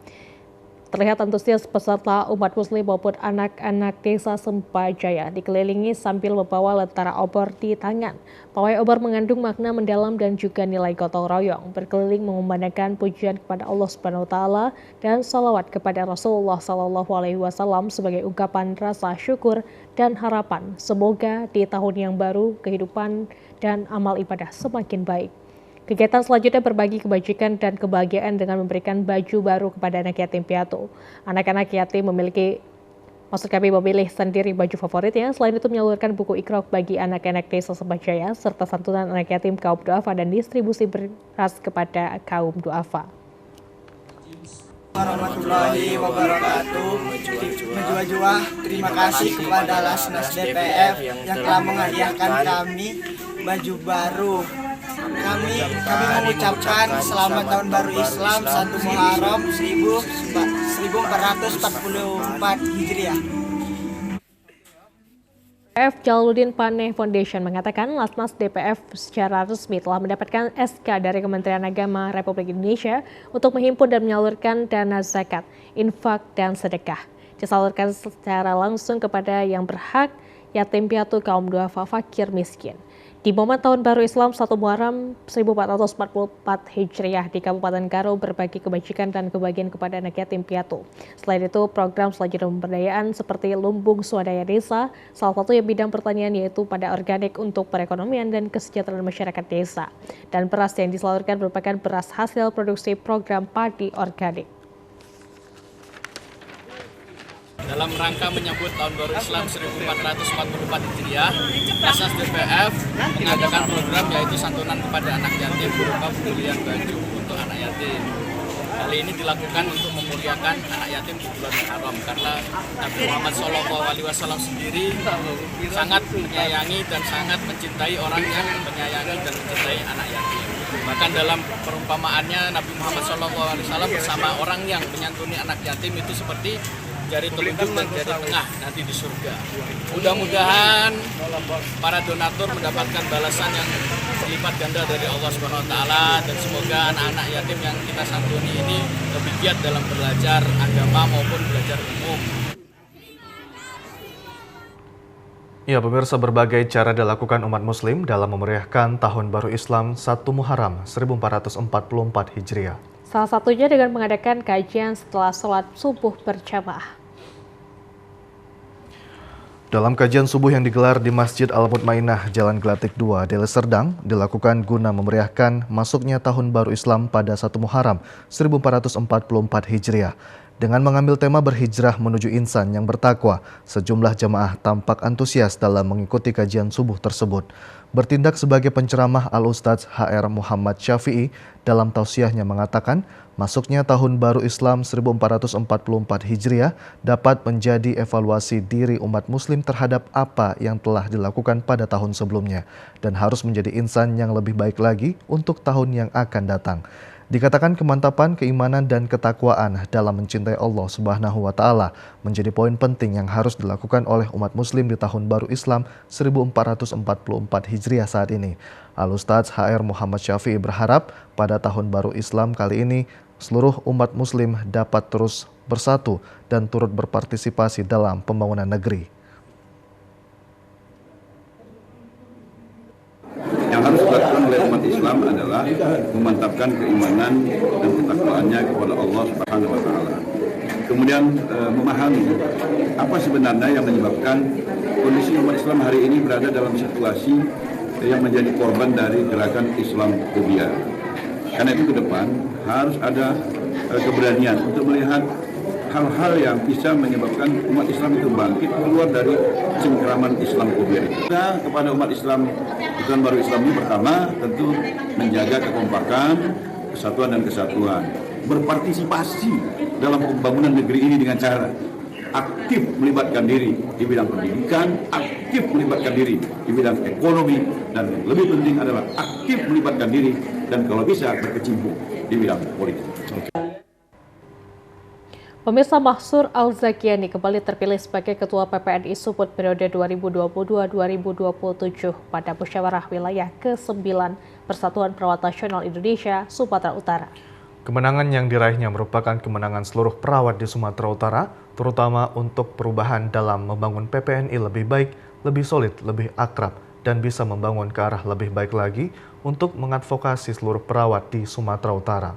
Terlihat antusias peserta umat Muslim maupun anak-anak Desa Sempajaya dikelilingi sambil membawa lentera obor di tangan. Pawai obor mengandung makna mendalam dan juga nilai gotong royong, berkeliling mengumandangkan pujian kepada Allah Subhanahu wa Ta'ala dan salawat kepada Rasulullah SAW sebagai ungkapan rasa syukur dan harapan. Semoga di tahun yang baru kehidupan dan amal ibadah semakin baik. Kegiatan selanjutnya berbagi kebajikan dan kebahagiaan dengan memberikan baju baru kepada anak yatim piatu. Anak-anak yatim memiliki Maksud kami memilih sendiri baju favoritnya. Selain itu menyalurkan buku ikrok bagi anak-anak desa Sebajaya, serta santunan anak yatim kaum duafa dan distribusi beras kepada kaum duafa. Warahmatullahi wabarakatuh. Berjua-jua terima kasih kepada Lasnas DPF yang telah menghadiahkan kami baju baru. Kami mengucapkan selamat tahun baru Islam 1 Muharram 1444 Hijriah. DPF Jalaluddin Paneh Foundation mengatakan Lasnas DPF secara resmi telah mendapatkan SK dari Kementerian Agama Republik Indonesia untuk menghimpun dan menyalurkan dana zakat, infak, dan sedekah. Disalurkan secara langsung kepada yang berhak, yatim piatu, kaum duafa, fakir, miskin. Di momen Tahun Baru Islam 1 Muharram 1444 Hijriah di Kabupaten Karo berbagi kebajikan dan kebahagiaan kepada anak yatim piatu. Selain itu, program selanjutnya pemberdayaan seperti lumbung swadaya desa, salah satu yang bidang pertanian yaitu pada organik untuk perekonomian dan kesejahteraan masyarakat desa. Dan beras yang disalurkan merupakan beras hasil produksi program padi organik. Dalam rangka menyambut Tahun Baru Islam 1444 Hijriah, Lasnas DPF mengadakan program yaitu santunan kepada anak yatim berupa pembelian baju untuk anak yatim. Hal ini dilakukan untuk memuliakan anak yatim di bulan Muharram karena Nabi Muhammad SAW sendiri sangat menyayangi dan sangat mencintai orang yang menyayangi dan mencintai anak yatim. Bahkan dalam perumpamaannya Nabi Muhammad SAW bersama orang yang menyantuni anak yatim itu seperti jari telunjuk dan jari tengah nanti di surga. Mudah-mudahan para donatur mendapatkan balasan yang berlipat ganda dari Allah SWT dan semoga anak-anak yatim yang kita santuni ini lebih giat dalam belajar agama maupun belajar umum. Ya, pemirsa, berbagai cara dilakukan umat muslim dalam memeriahkan Tahun Baru Islam 1 Muharram 1444 Hijriah. Salah satunya dengan mengadakan kajian setelah sholat subuh berjamaah. Dalam kajian subuh yang digelar di Masjid Al-Mutmainah, Jalan Gelatik 2, Deli Serdang, dilakukan guna memeriahkan masuknya Tahun Baru Islam pada 1 Muharram 1444 Hijriah. Dengan mengambil tema berhijrah menuju insan yang bertakwa, sejumlah jamaah tampak antusias dalam mengikuti kajian subuh tersebut. Bertindak sebagai penceramah Al-Ustadz HR Muhammad Syafi'i dalam tausiahnya mengatakan, masuknya Tahun Baru Islam 1444 Hijriah dapat menjadi evaluasi diri umat muslim terhadap apa yang telah dilakukan pada tahun sebelumnya dan harus menjadi insan yang lebih baik lagi untuk tahun yang akan datang. Dikatakan kemantapan keimanan dan ketakwaan dalam mencintai Allah Subhanahu wa Ta'ala menjadi poin penting yang harus dilakukan oleh umat muslim di Tahun Baru Islam 1444 Hijriah saat ini. Al-Ustadz HR Muhammad Syafi'i berharap pada Tahun Baru Islam kali ini seluruh umat muslim dapat terus bersatu dan turut berpartisipasi dalam pembangunan negeri. Yang harus dilakukan oleh umat Islam adalah memantapkan keimanan dan ketakwaannya kepada Allah Subhanahu wa Ta'ala. Kemudian memahami apa sebenarnya yang menyebabkan kondisi umat Islam hari ini berada dalam situasi yang menjadi korban dari gerakan Islamofobia. Karena itu ke depan harus ada keberanian untuk melihat hal-hal yang bisa menyebabkan umat Islam itu bangkit keluar dari cengkeraman Islamofobia. Kita kepada umat Islam di Tahun Baru Islam ini pertama tentu menjaga kekompakan, kesatuan dan kesatuan, berpartisipasi dalam pembangunan negeri ini dengan cara aktif melibatkan diri di bidang pendidikan, aktif melibatkan diri di bidang ekonomi, dan lebih penting adalah aktif melibatkan diri dan kalau bisa berkecimpung di bidang politik. Pemirsa, Mahsur Al-Zakiani kembali terpilih sebagai Ketua PPNI Sumut periode 2022-2027 pada Musyawarah Wilayah ke-9 Persatuan Perawat Nasional Indonesia, Sumatera Utara. Kemenangan yang diraihnya merupakan kemenangan seluruh perawat di Sumatera Utara, terutama untuk perubahan dalam membangun PPNI lebih baik, lebih solid, lebih akrab, dan bisa membangun ke arah lebih baik lagi untuk mengadvokasi seluruh perawat di Sumatera Utara.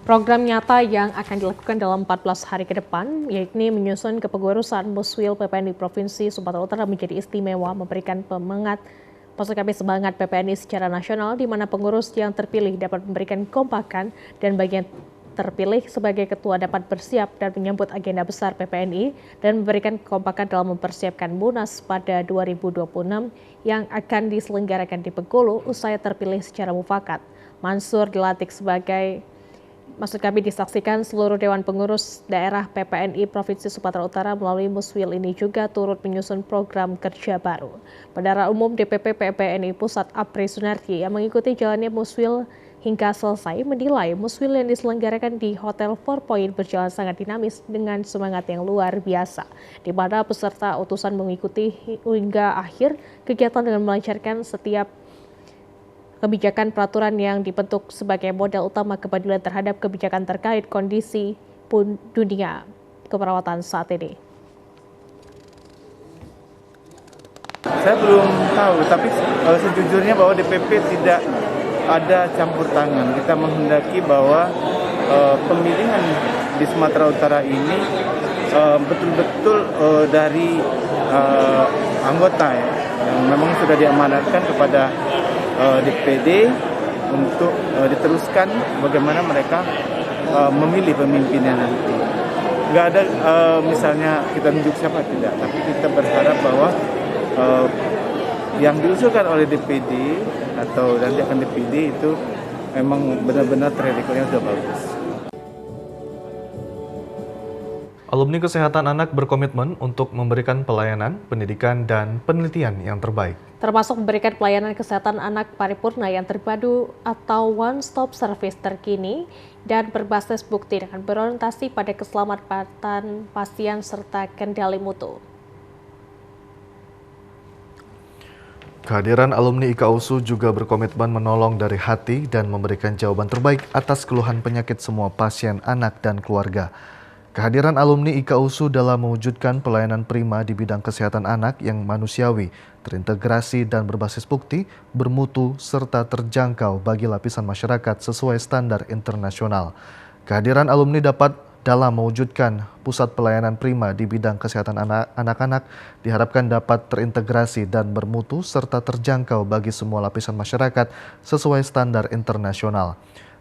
Program nyata yang akan dilakukan dalam 14 hari ke depan, yakni menyusun kepengurusan Muswil PPNI Provinsi Sumatera Utara menjadi istimewa, memberikan semangat PPNI secara nasional, di mana pengurus yang terpilih dapat memberikan kompakan dan bagian terpilih sebagai ketua dapat bersiap dan menyambut agenda besar PPNI dan memberikan kekompakan dalam mempersiapkan Munas pada 2026 yang akan diselenggarakan di Bengkulu usai terpilih secara mufakat. Mansur dilantik disaksikan seluruh Dewan Pengurus Daerah PPNI Provinsi Sumatera Utara melalui Muswil ini juga turut menyusun program kerja baru. Bendahara Umum DPP PPNI Pusat Apri Sunardi yang mengikuti jalannya Muswil hingga selesai menilai Muswil yang diselenggarakan di Hotel 4 Point berjalan sangat dinamis dengan semangat yang luar biasa, di mana peserta utusan mengikuti hingga akhir kegiatan dengan melancarkan setiap kebijakan peraturan yang dibentuk sebagai modal utama kepedulian terhadap kebijakan terkait kondisi dunia keperawatan saat ini. Saya belum tahu, tapi sejujurnya bahwa DPP tidak ada campur tangan. Kita menghendaki bahwa pemilihan di Sumatera Utara ini betul-betul dari anggota yang memang sudah diamanatkan kepada DPD untuk diteruskan bagaimana mereka memilih pemimpinnya nanti. Nggak ada misalnya kita tunjuk siapa, tidak, tapi kita berharap bahwa yang diusulkan oleh DPD atau nanti akan DPD itu memang benar-benar track record-nya sudah bagus. Alumni Kesehatan Anak berkomitmen untuk memberikan pelayanan, pendidikan, dan penelitian yang terbaik. Termasuk memberikan pelayanan kesehatan anak paripurna yang terpadu atau one-stop service terkini dan berbasis bukti dengan berorientasi pada keselamatan pasien serta kendali mutu. Kehadiran alumni IKAUSU juga berkomitmen menolong dari hati dan memberikan jawaban terbaik atas keluhan penyakit semua pasien anak dan keluarga. Kehadiran alumni IKAUSU dalam mewujudkan pelayanan prima di bidang kesehatan anak yang manusiawi, terintegrasi dan berbasis bukti, bermutu, serta terjangkau bagi lapisan masyarakat sesuai standar internasional. Kehadiran alumni dalam mewujudkan pusat pelayanan prima di bidang kesehatan anak-anak diharapkan dapat terintegrasi dan bermutu serta terjangkau bagi semua lapisan masyarakat sesuai standar internasional.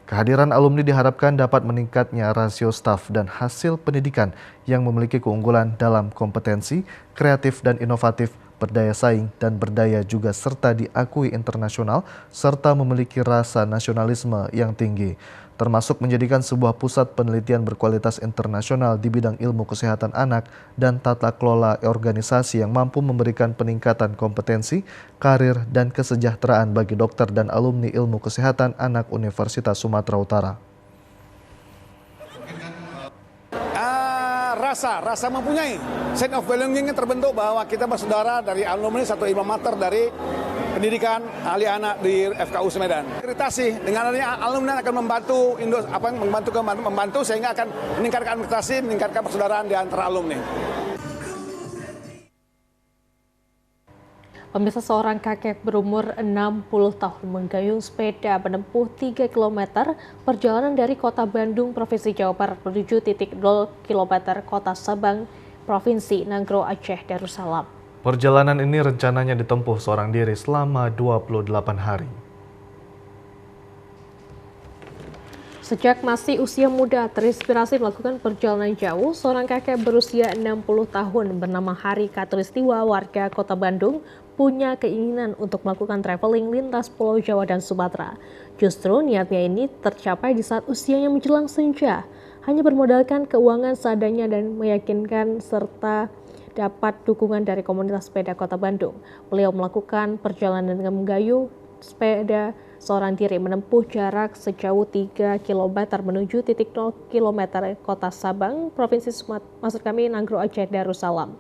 Kehadiran alumni diharapkan dapat meningkatnya rasio staf dan hasil pendidikan yang memiliki keunggulan dalam kompetensi, kreatif dan inovatif, berdaya saing dan berdaya juga serta diakui internasional serta memiliki rasa nasionalisme yang tinggi, termasuk menjadikan sebuah pusat penelitian berkualitas internasional di bidang ilmu kesehatan anak dan tata kelola organisasi yang mampu memberikan peningkatan kompetensi, karir, dan kesejahteraan bagi dokter dan alumni ilmu kesehatan anak Universitas Sumatera Utara. Rasa mempunyai sense of belonging yang terbentuk bahwa kita bersaudara dari alumni satu alma mater dari pendidikan ahli anak di FKU Medan. Akreditasi dengan adanya alumni akan membantu sehingga akan meningkatkan akreditasi, meningkatkan persaudaraan di antara alumni. Pemirsa, seorang kakek berumur 60 tahun menggayung sepeda menempuh 3 km perjalanan dari kota Bandung, Provinsi Jawa Barat menuju titik 0 km kota Sabang, Provinsi Nanggro Aceh Darussalam. Perjalanan ini rencananya ditempuh seorang diri selama 28 hari. Sejak masih usia muda, terinspirasi melakukan perjalanan jauh, seorang kakek berusia 60 tahun bernama Hari Katulistiwa warga kota Bandung punya keinginan untuk melakukan traveling lintas Pulau Jawa dan Sumatera. Justru niatnya ini tercapai di saat usianya menjelang senja, hanya bermodalkan keuangan seadanya dan meyakinkan serta dapat dukungan dari komunitas sepeda kota Bandung. Beliau melakukan perjalanan dengan menggayuh sepeda seorang diri menempuh jarak sejauh 3 km menuju titik 0 km kota Sabang, Provinsi Nanggro Aceh Darussalam.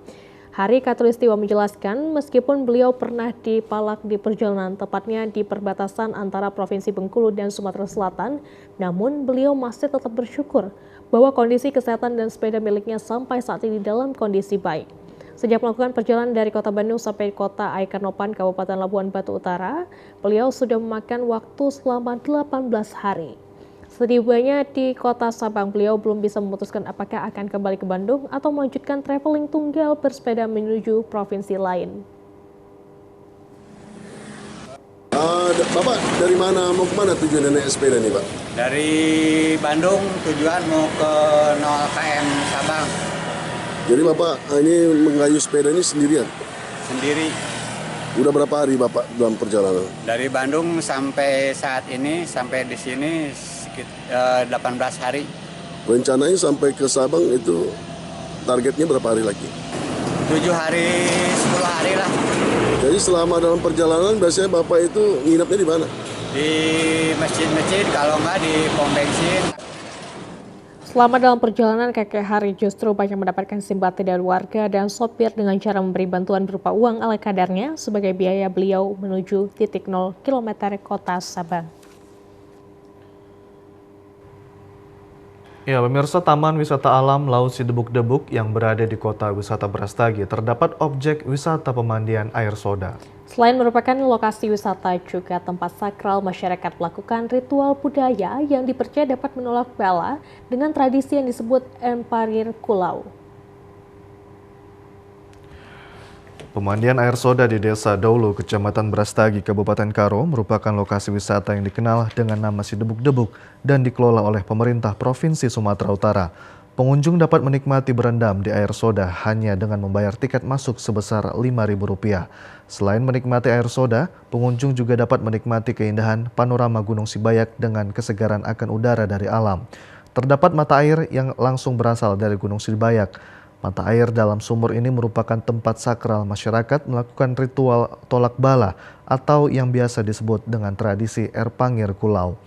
Hari Katulistiwa menjelaskan meskipun beliau pernah dipalak di perjalanan tepatnya di perbatasan antara Provinsi Bengkulu dan Sumatera Selatan, namun beliau masih tetap bersyukur bahwa kondisi kesehatan dan sepeda miliknya sampai saat ini dalam kondisi baik. Sejak melakukan perjalanan dari kota Bandung sampai kota Aikanopan, Kabupaten Labuan Batu Utara, beliau sudah memakan waktu selama 18 hari. Setibanya di kota Sabang, beliau belum bisa memutuskan apakah akan kembali ke Bandung atau melanjutkan traveling tunggal bersepeda menuju provinsi lain. Bapak dari mana mau kemana tujuan naik sepeda nih Pak? Dari Bandung tujuan mau ke 0 km Sabang. Jadi Bapak ini mengayuh sepeda ini sendirian? Sendiri. Udah berapa hari Bapak dalam perjalanan? Dari Bandung sampai saat ini, sampai di sini sekitar 18 hari. Rencananya sampai ke Sabang itu targetnya berapa hari lagi? 7 hari, 10 hari lah. Jadi selama dalam perjalanan biasanya Bapak itu nginepnya di mana? Di masjid-masjid, kalau nggak di pom bensin. Selama dalam perjalanan, kakek Hari justru banyak mendapatkan simpati dari warga dan sopir dengan cara memberi bantuan berupa uang ala kadarnya sebagai biaya beliau menuju titik 0 km kota Sabang. Ya, pemirsa, Taman Wisata Alam Laut Sidebuk-Debuk yang berada di kota wisata Brastagi terdapat objek wisata pemandian air soda. Selain merupakan lokasi wisata, juga tempat sakral masyarakat melakukan ritual budaya yang dipercaya dapat menolak bala dengan tradisi yang disebut Emparir Kulau. Pemandian air soda di Desa Daulu, Kecamatan Brastagi, Kabupaten Karo merupakan lokasi wisata yang dikenal dengan nama Sidebuk-Debuk dan dikelola oleh pemerintah Provinsi Sumatera Utara. Pengunjung dapat menikmati berendam di air soda hanya dengan membayar tiket masuk sebesar Rp5.000. Selain menikmati air soda, pengunjung juga dapat menikmati keindahan panorama Gunung Sibayak dengan kesegaran akan udara dari alam. Terdapat mata air yang langsung berasal dari Gunung Sibayak. Mata air dalam sumur ini merupakan tempat sakral masyarakat melakukan ritual tolak bala atau yang biasa disebut dengan tradisi Erpangir Kulau.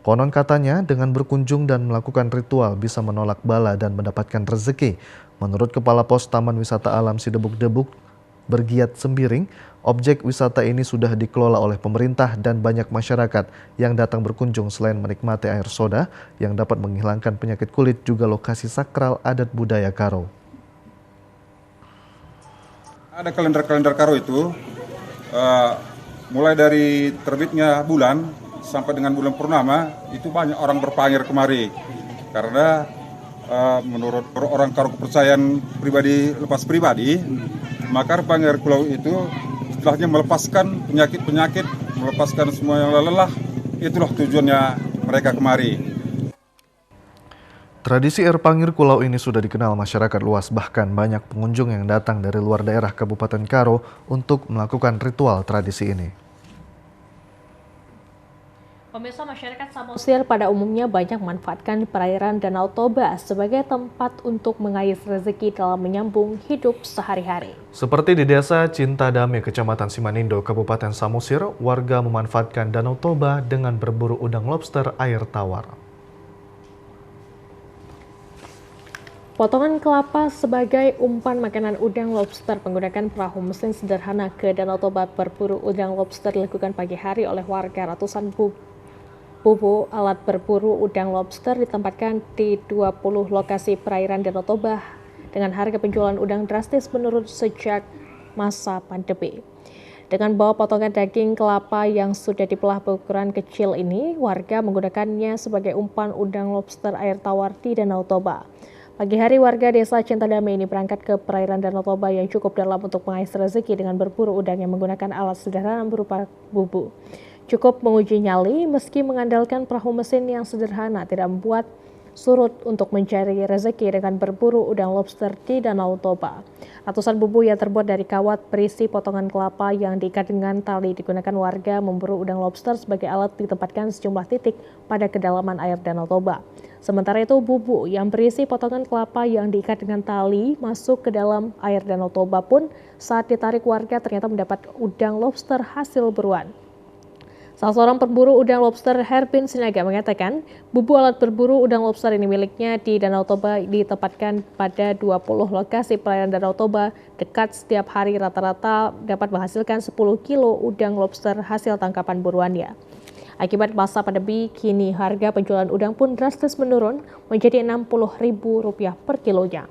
Konon katanya dengan berkunjung dan melakukan ritual bisa menolak bala dan mendapatkan rezeki. Menurut Kepala Pos Taman Wisata Alam Sidebuk-Debuk, Bergiat Sembiring, objek wisata ini sudah dikelola oleh pemerintah dan banyak masyarakat yang datang berkunjung selain menikmati air soda yang dapat menghilangkan penyakit kulit, juga lokasi sakral adat budaya Karo. Ada kalender-kalender Karo itu, mulai dari terbitnya bulan sampai dengan bulan purnama, itu banyak orang berpangir kemari. Karena menurut orang Karo kepercayaan pribadi lepas pribadi, maka Erpangir Kulau itu setelahnya melepaskan penyakit-penyakit, melepaskan semua yang lelah, itulah tujuannya mereka kemari. Tradisi Erpangir Kulau ini sudah dikenal masyarakat luas, bahkan banyak pengunjung yang datang dari luar daerah Kabupaten Karo untuk melakukan ritual tradisi ini. Pemirsa, masyarakat Samosir pada umumnya banyak memanfaatkan perairan Danau Toba sebagai tempat untuk mengais rezeki dalam menyambung hidup sehari-hari. Seperti di Desa Cinta Damai, Kecamatan Simanindo, Kabupaten Samosir, warga memanfaatkan Danau Toba dengan berburu udang lobster air tawar. Potongan kelapa sebagai umpan makanan udang lobster menggunakan perahu mesin sederhana ke Danau Toba berburu udang lobster dilakukan pagi hari oleh warga. Ratusan bubu alat berburu udang lobster ditempatkan di 20 lokasi perairan Danau Toba dengan harga penjualan udang drastis menurun sejak masa pandemi. Dengan bawa potongan daging kelapa yang sudah dibelah berukuran kecil ini, warga menggunakannya sebagai umpan udang lobster air tawar di Danau Toba. Pagi hari warga Desa Cinta Damai ini berangkat ke perairan Danau Toba yang cukup dalam untuk mengais rezeki dengan berburu udang yang menggunakan alat sederhana berupa bubu. Cukup menguji nyali meski mengandalkan perahu mesin yang sederhana tidak membuat surut untuk mencari rezeki dengan berburu udang lobster di Danau Toba. Ratusan bubu yang terbuat dari kawat berisi potongan kelapa yang diikat dengan tali digunakan warga memburu udang lobster sebagai alat ditempatkan sejumlah titik pada kedalaman air Danau Toba. Sementara itu, bubu yang berisi potongan kelapa yang diikat dengan tali masuk ke dalam air Danau Toba pun saat ditarik warga ternyata mendapat udang lobster hasil buruan. Salah seorang pemburu udang lobster, Herbin Sinaga, mengatakan bubu alat berburu udang lobster ini miliknya di Danau Toba ditempatkan pada 20 lokasi perairan Danau Toba dekat setiap hari rata-rata dapat menghasilkan 10 kilo udang lobster hasil tangkapan buruannya. Akibat masa pandemi, kini harga penjualan udang pun drastis menurun menjadi Rp60.000 per kilonya.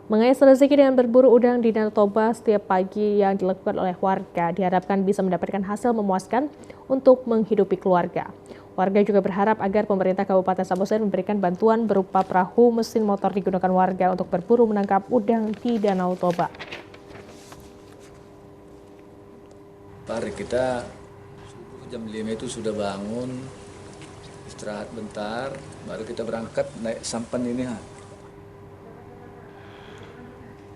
Mengais rezeki dengan berburu udang di Danau Toba setiap pagi yang dilakukan oleh warga diharapkan bisa mendapatkan hasil memuaskan untuk menghidupi keluarga. Warga juga berharap agar pemerintah Kabupaten Samosir memberikan bantuan berupa perahu mesin motor digunakan warga untuk berburu menangkap udang di Danau Toba. Mari kita Jam 5 itu sudah bangun, istirahat bentar, baru kita berangkat naik sampan ini.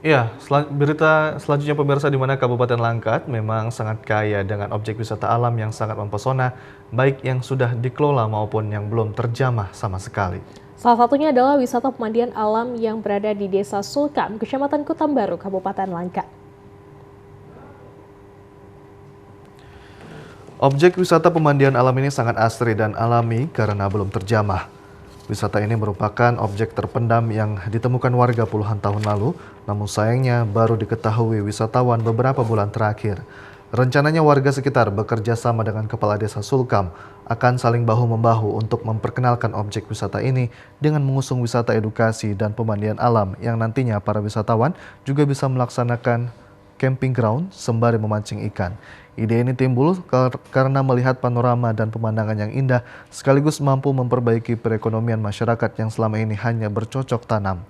Ya, berita selanjutnya pemirsa, di mana Kabupaten Langkat memang sangat kaya dengan objek wisata alam yang sangat mempesona, baik yang sudah dikelola maupun yang belum terjamah sama sekali. Salah satunya adalah wisata pemandian alam yang berada di Desa Sulkam, Kecamatan Kutambaru, Kabupaten Langkat. Objek wisata pemandian alam ini sangat asri dan alami karena belum terjamah. Wisata ini merupakan objek terpendam yang ditemukan warga puluhan tahun lalu, namun sayangnya baru diketahui wisatawan beberapa bulan terakhir. Rencananya warga sekitar bekerja sama dengan Kepala Desa Sulkam akan saling bahu-membahu untuk memperkenalkan objek wisata ini dengan mengusung wisata edukasi dan pemandian alam yang nantinya para wisatawan juga bisa melaksanakan camping ground sembari memancing ikan. Ide ini timbul karena melihat panorama dan pemandangan yang indah sekaligus mampu memperbaiki perekonomian masyarakat yang selama ini hanya bercocok tanam.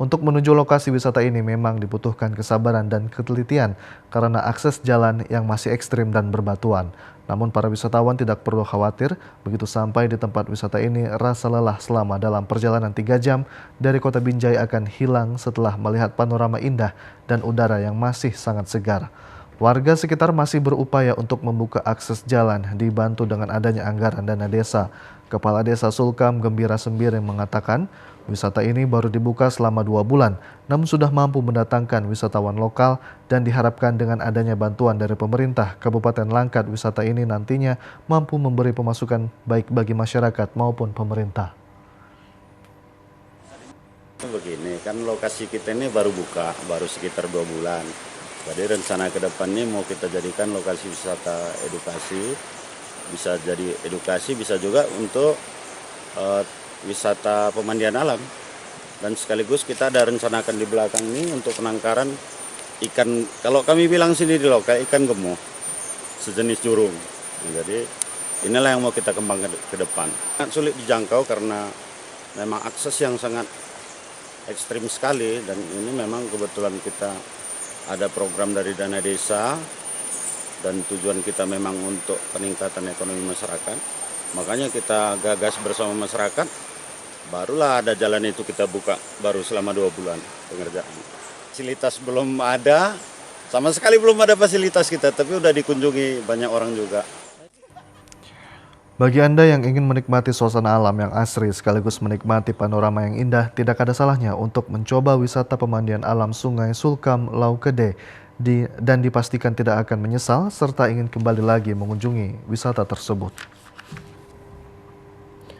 Untuk menuju lokasi wisata ini memang dibutuhkan kesabaran dan ketelitian karena akses jalan yang masih ekstrim dan berbatuan. Namun para wisatawan tidak perlu khawatir, begitu sampai di tempat wisata ini rasa lelah selama dalam perjalanan 3 jam dari Kota Binjai akan hilang setelah melihat panorama indah dan udara yang masih sangat segar. Warga sekitar masih berupaya untuk membuka akses jalan dibantu dengan adanya anggaran dana desa. Kepala Desa Sulkam Gembira Sembiring mengatakan wisata ini baru dibuka selama 2 bulan, namun sudah mampu mendatangkan wisatawan lokal dan diharapkan dengan adanya bantuan dari pemerintah Kabupaten Langkat, wisata ini nantinya mampu memberi pemasukan baik bagi masyarakat maupun pemerintah. Begini, kan lokasi kita ini baru buka, baru sekitar 2 bulan. Jadi rencana ke depannya mau kita jadikan lokasi wisata edukasi, bisa jadi edukasi, bisa juga untuk wisata pemandian alam. Dan sekaligus kita ada rencanakan di belakang ini untuk penangkaran ikan, kalau kami bilang sini di lokal ikan gemuh, sejenis jurung. Jadi inilah yang mau kita kembangkan ke depan. Sangat sulit dijangkau karena memang akses yang sangat ekstrim sekali, dan ini memang kebetulan kita ada program dari dana desa dan tujuan kita memang untuk peningkatan ekonomi masyarakat. Makanya kita gagas bersama masyarakat, barulah ada jalan itu kita buka baru selama 2 bulan pengerjaan. Fasilitas belum ada, sama sekali belum ada fasilitas kita, tapi udah dikunjungi banyak orang juga. Bagi Anda yang ingin menikmati suasana alam yang asri sekaligus menikmati panorama yang indah, tidak ada salahnya untuk mencoba wisata pemandian alam Sungai Sulkam Laukede dan dipastikan tidak akan menyesal serta ingin kembali lagi mengunjungi wisata tersebut.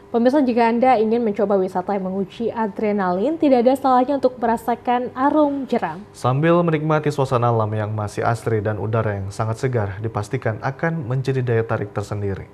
Pemirsa, jika Anda ingin mencoba wisata yang menguji adrenalin, tidak ada salahnya untuk merasakan arung jeram. Sambil menikmati suasana alam yang masih asri dan udara yang sangat segar, dipastikan akan menjadi daya tarik tersendiri.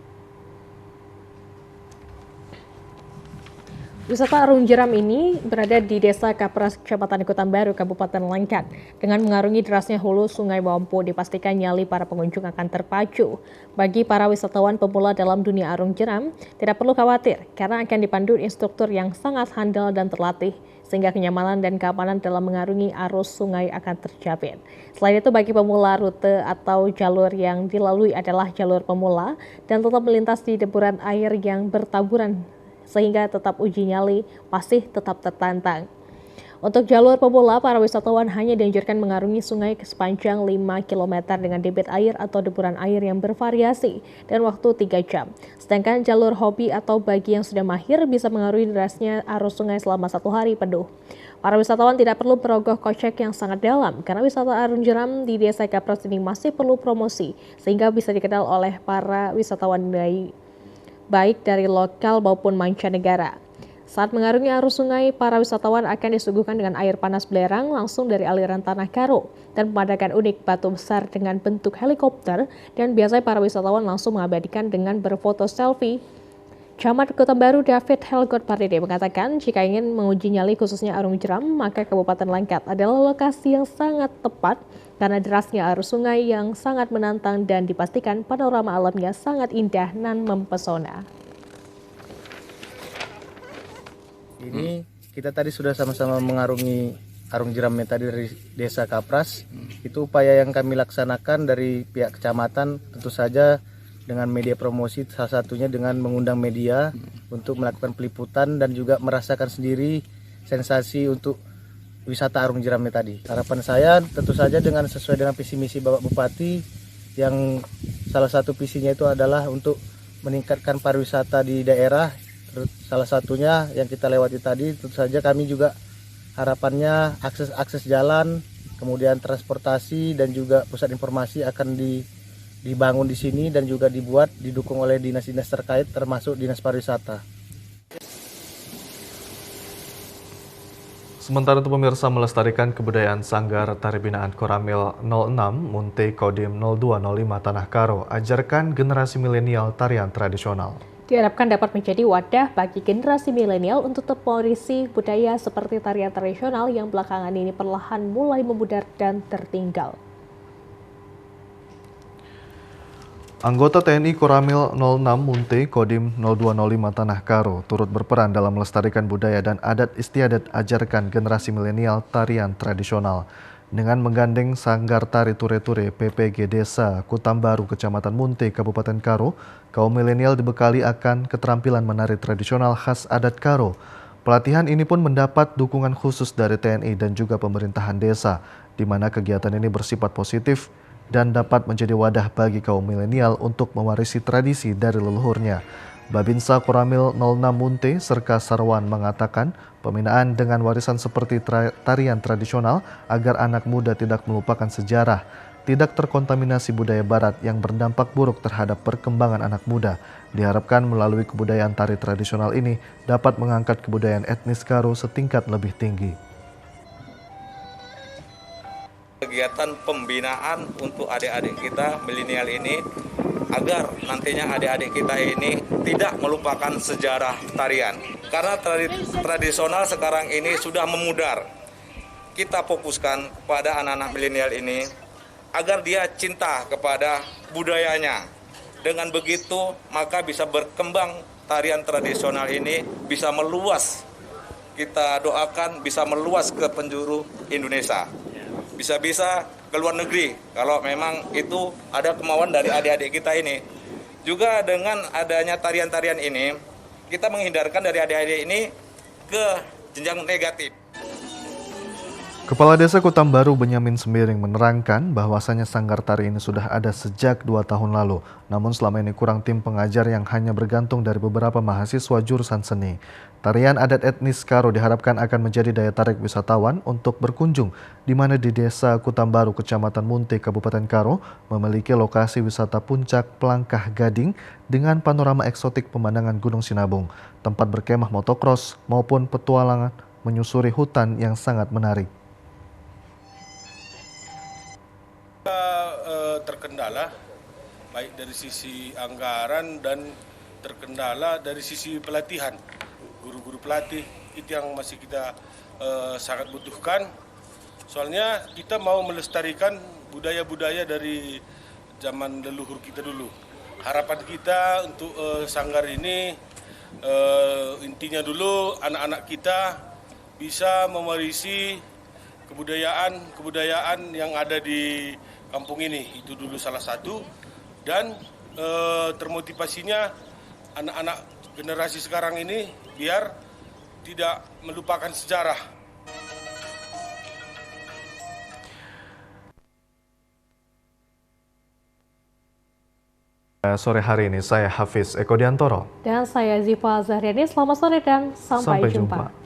Wisata arung jeram ini berada di Desa Kapras, Kecamatan Kutambaru, Kabupaten Langkat. Dengan mengarungi derasnya hulu Sungai Wampu, dipastikan nyali para pengunjung akan terpacu. Bagi para wisatawan pemula dalam dunia arung jeram, tidak perlu khawatir karena akan dipandu instruktur yang sangat handal dan terlatih, sehingga kenyamanan dan keamanan dalam mengarungi arus sungai akan terjamin. Selain itu, bagi pemula, rute atau jalur yang dilalui adalah jalur pemula dan tetap melintas di deburan air yang bertaburan, sehingga tetap uji nyali masih tetap tertantang. Untuk jalur pemula, para wisatawan hanya dianjurkan mengarungi sungai sepanjang 5 km dengan debit air atau deburan air yang bervariasi dan waktu 3 jam. Sedangkan jalur hobi atau bagi yang sudah mahir bisa mengarungi derasnya arus sungai selama 1 hari penuh. Para wisatawan tidak perlu merogoh kocek yang sangat dalam karena wisata arung jeram di Desa Kapras ini masih perlu promosi sehingga bisa dikenal oleh para wisatawan baik dari lokal maupun mancanegara. Saat mengarungi arus sungai, para wisatawan akan disuguhkan dengan air panas belerang langsung dari aliran tanah karo dan pemandangan unik batu besar dengan bentuk helikopter, dan biasanya para wisatawan langsung mengabadikan dengan berfoto selfie. Camat Kutambaru David Helgot Pardede mengatakan jika ingin menguji nyali khususnya arung jeram, maka Kabupaten Langkat adalah lokasi yang sangat tepat karena derasnya arus sungai yang sangat menantang dan dipastikan panorama alamnya sangat indah dan mempesona. Ini kita tadi sudah sama-sama mengarungi arung jeramnya tadi dari Desa Kapras. Itu upaya yang kami laksanakan dari pihak kecamatan, tentu saja dengan media promosi, salah satunya dengan mengundang media untuk melakukan peliputan dan juga merasakan sendiri sensasi untuk wisata Arung Jeramnya tadi. Harapan saya tentu saja dengan sesuai dengan visi misi Bapak Bupati yang salah satu visinya itu adalah untuk meningkatkan pariwisata di daerah. Salah satunya yang kita lewati tadi tentu saja kami juga harapannya akses jalan, kemudian transportasi dan juga pusat informasi akan dibangun di sini dan juga didukung oleh dinas-dinas terkait termasuk Dinas Pariwisata. Sementara itu pemirsa, melestarikan kebudayaan Sanggar Tari Binaan Koramil 06 Munte Kodim 0205 Tanah Karo, ajarkan generasi milenial tarian tradisional. Diharapkan dapat menjadi wadah bagi generasi milenial untuk terpolisi budaya seperti tarian tradisional yang belakangan ini perlahan mulai memudar dan tertinggal. Anggota TNI Koramil 06 Munte Kodim 0205 Tanah Karo turut berperan dalam melestarikan budaya dan adat istiadat ajarkan generasi milenial tarian tradisional. Dengan menggandeng Sanggar Tari Ture-Ture PPG Desa Kutambaru Kecamatan Munte Kabupaten Karo, kaum milenial dibekali akan keterampilan menari tradisional khas adat Karo. Pelatihan ini pun mendapat dukungan khusus dari TNI dan juga pemerintahan desa, di mana kegiatan ini bersifat positif dan dapat menjadi wadah bagi kaum milenial untuk mewarisi tradisi dari leluhurnya. Babinsa Koramil 06 Munte Serka Sarwan mengatakan pembinaan dengan warisan seperti tarian tradisional agar anak muda tidak melupakan sejarah, tidak terkontaminasi budaya barat yang berdampak buruk terhadap perkembangan anak muda. Diharapkan melalui kebudayaan tari tradisional ini dapat mengangkat kebudayaan etnis Karo setingkat lebih tinggi. Kegiatan pembinaan untuk adik-adik kita milenial ini agar nantinya adik-adik kita ini tidak melupakan sejarah tarian. Karena tradisional sekarang ini sudah memudar. Kita fokuskan kepada anak-anak milenial ini agar dia cinta kepada budayanya. Dengan begitu maka bisa berkembang tarian tradisional ini bisa meluas. Kita doakan bisa meluas ke penjuru Indonesia. Bisa-bisa ke luar negeri kalau memang itu ada kemauan dari adik-adik kita ini. Juga dengan adanya tarian-tarian ini, kita menghindarkan dari adik-adik ini ke jenjang negatif. Kepala Desa Kutambaru Benyamin Semiring menerangkan bahwasanya sanggar tari ini sudah ada sejak 2 tahun lalu. Namun selama ini kurang tim pengajar yang hanya bergantung dari beberapa mahasiswa jurusan seni. Tarian adat etnis Karo diharapkan akan menjadi daya tarik wisatawan untuk berkunjung, di mana di Desa Kutambaru, Kecamatan Munte, Kabupaten Karo, memiliki lokasi wisata puncak Pelangkah Gading dengan panorama eksotik pemandangan Gunung Sinabung, tempat berkemah motocross maupun petualangan menyusuri hutan yang sangat menarik. Terkendala baik dari sisi anggaran dan terkendala dari sisi pelatihan. Guru-guru pelatih itu yang masih kita sangat butuhkan. Soalnya kita mau melestarikan budaya-budaya dari zaman leluhur kita dulu. Harapan kita untuk sanggar ini intinya dulu anak-anak kita bisa mewarisi kebudayaan yang ada di kampung ini. Itu dulu salah satu. Dan termotivasinya anak-anak generasi sekarang ini biar tidak melupakan sejarah. Sore hari ini saya Hafiz Eko Diantoro. Dan saya Ziva Zahriani. Selamat sore dan sampai jumpa.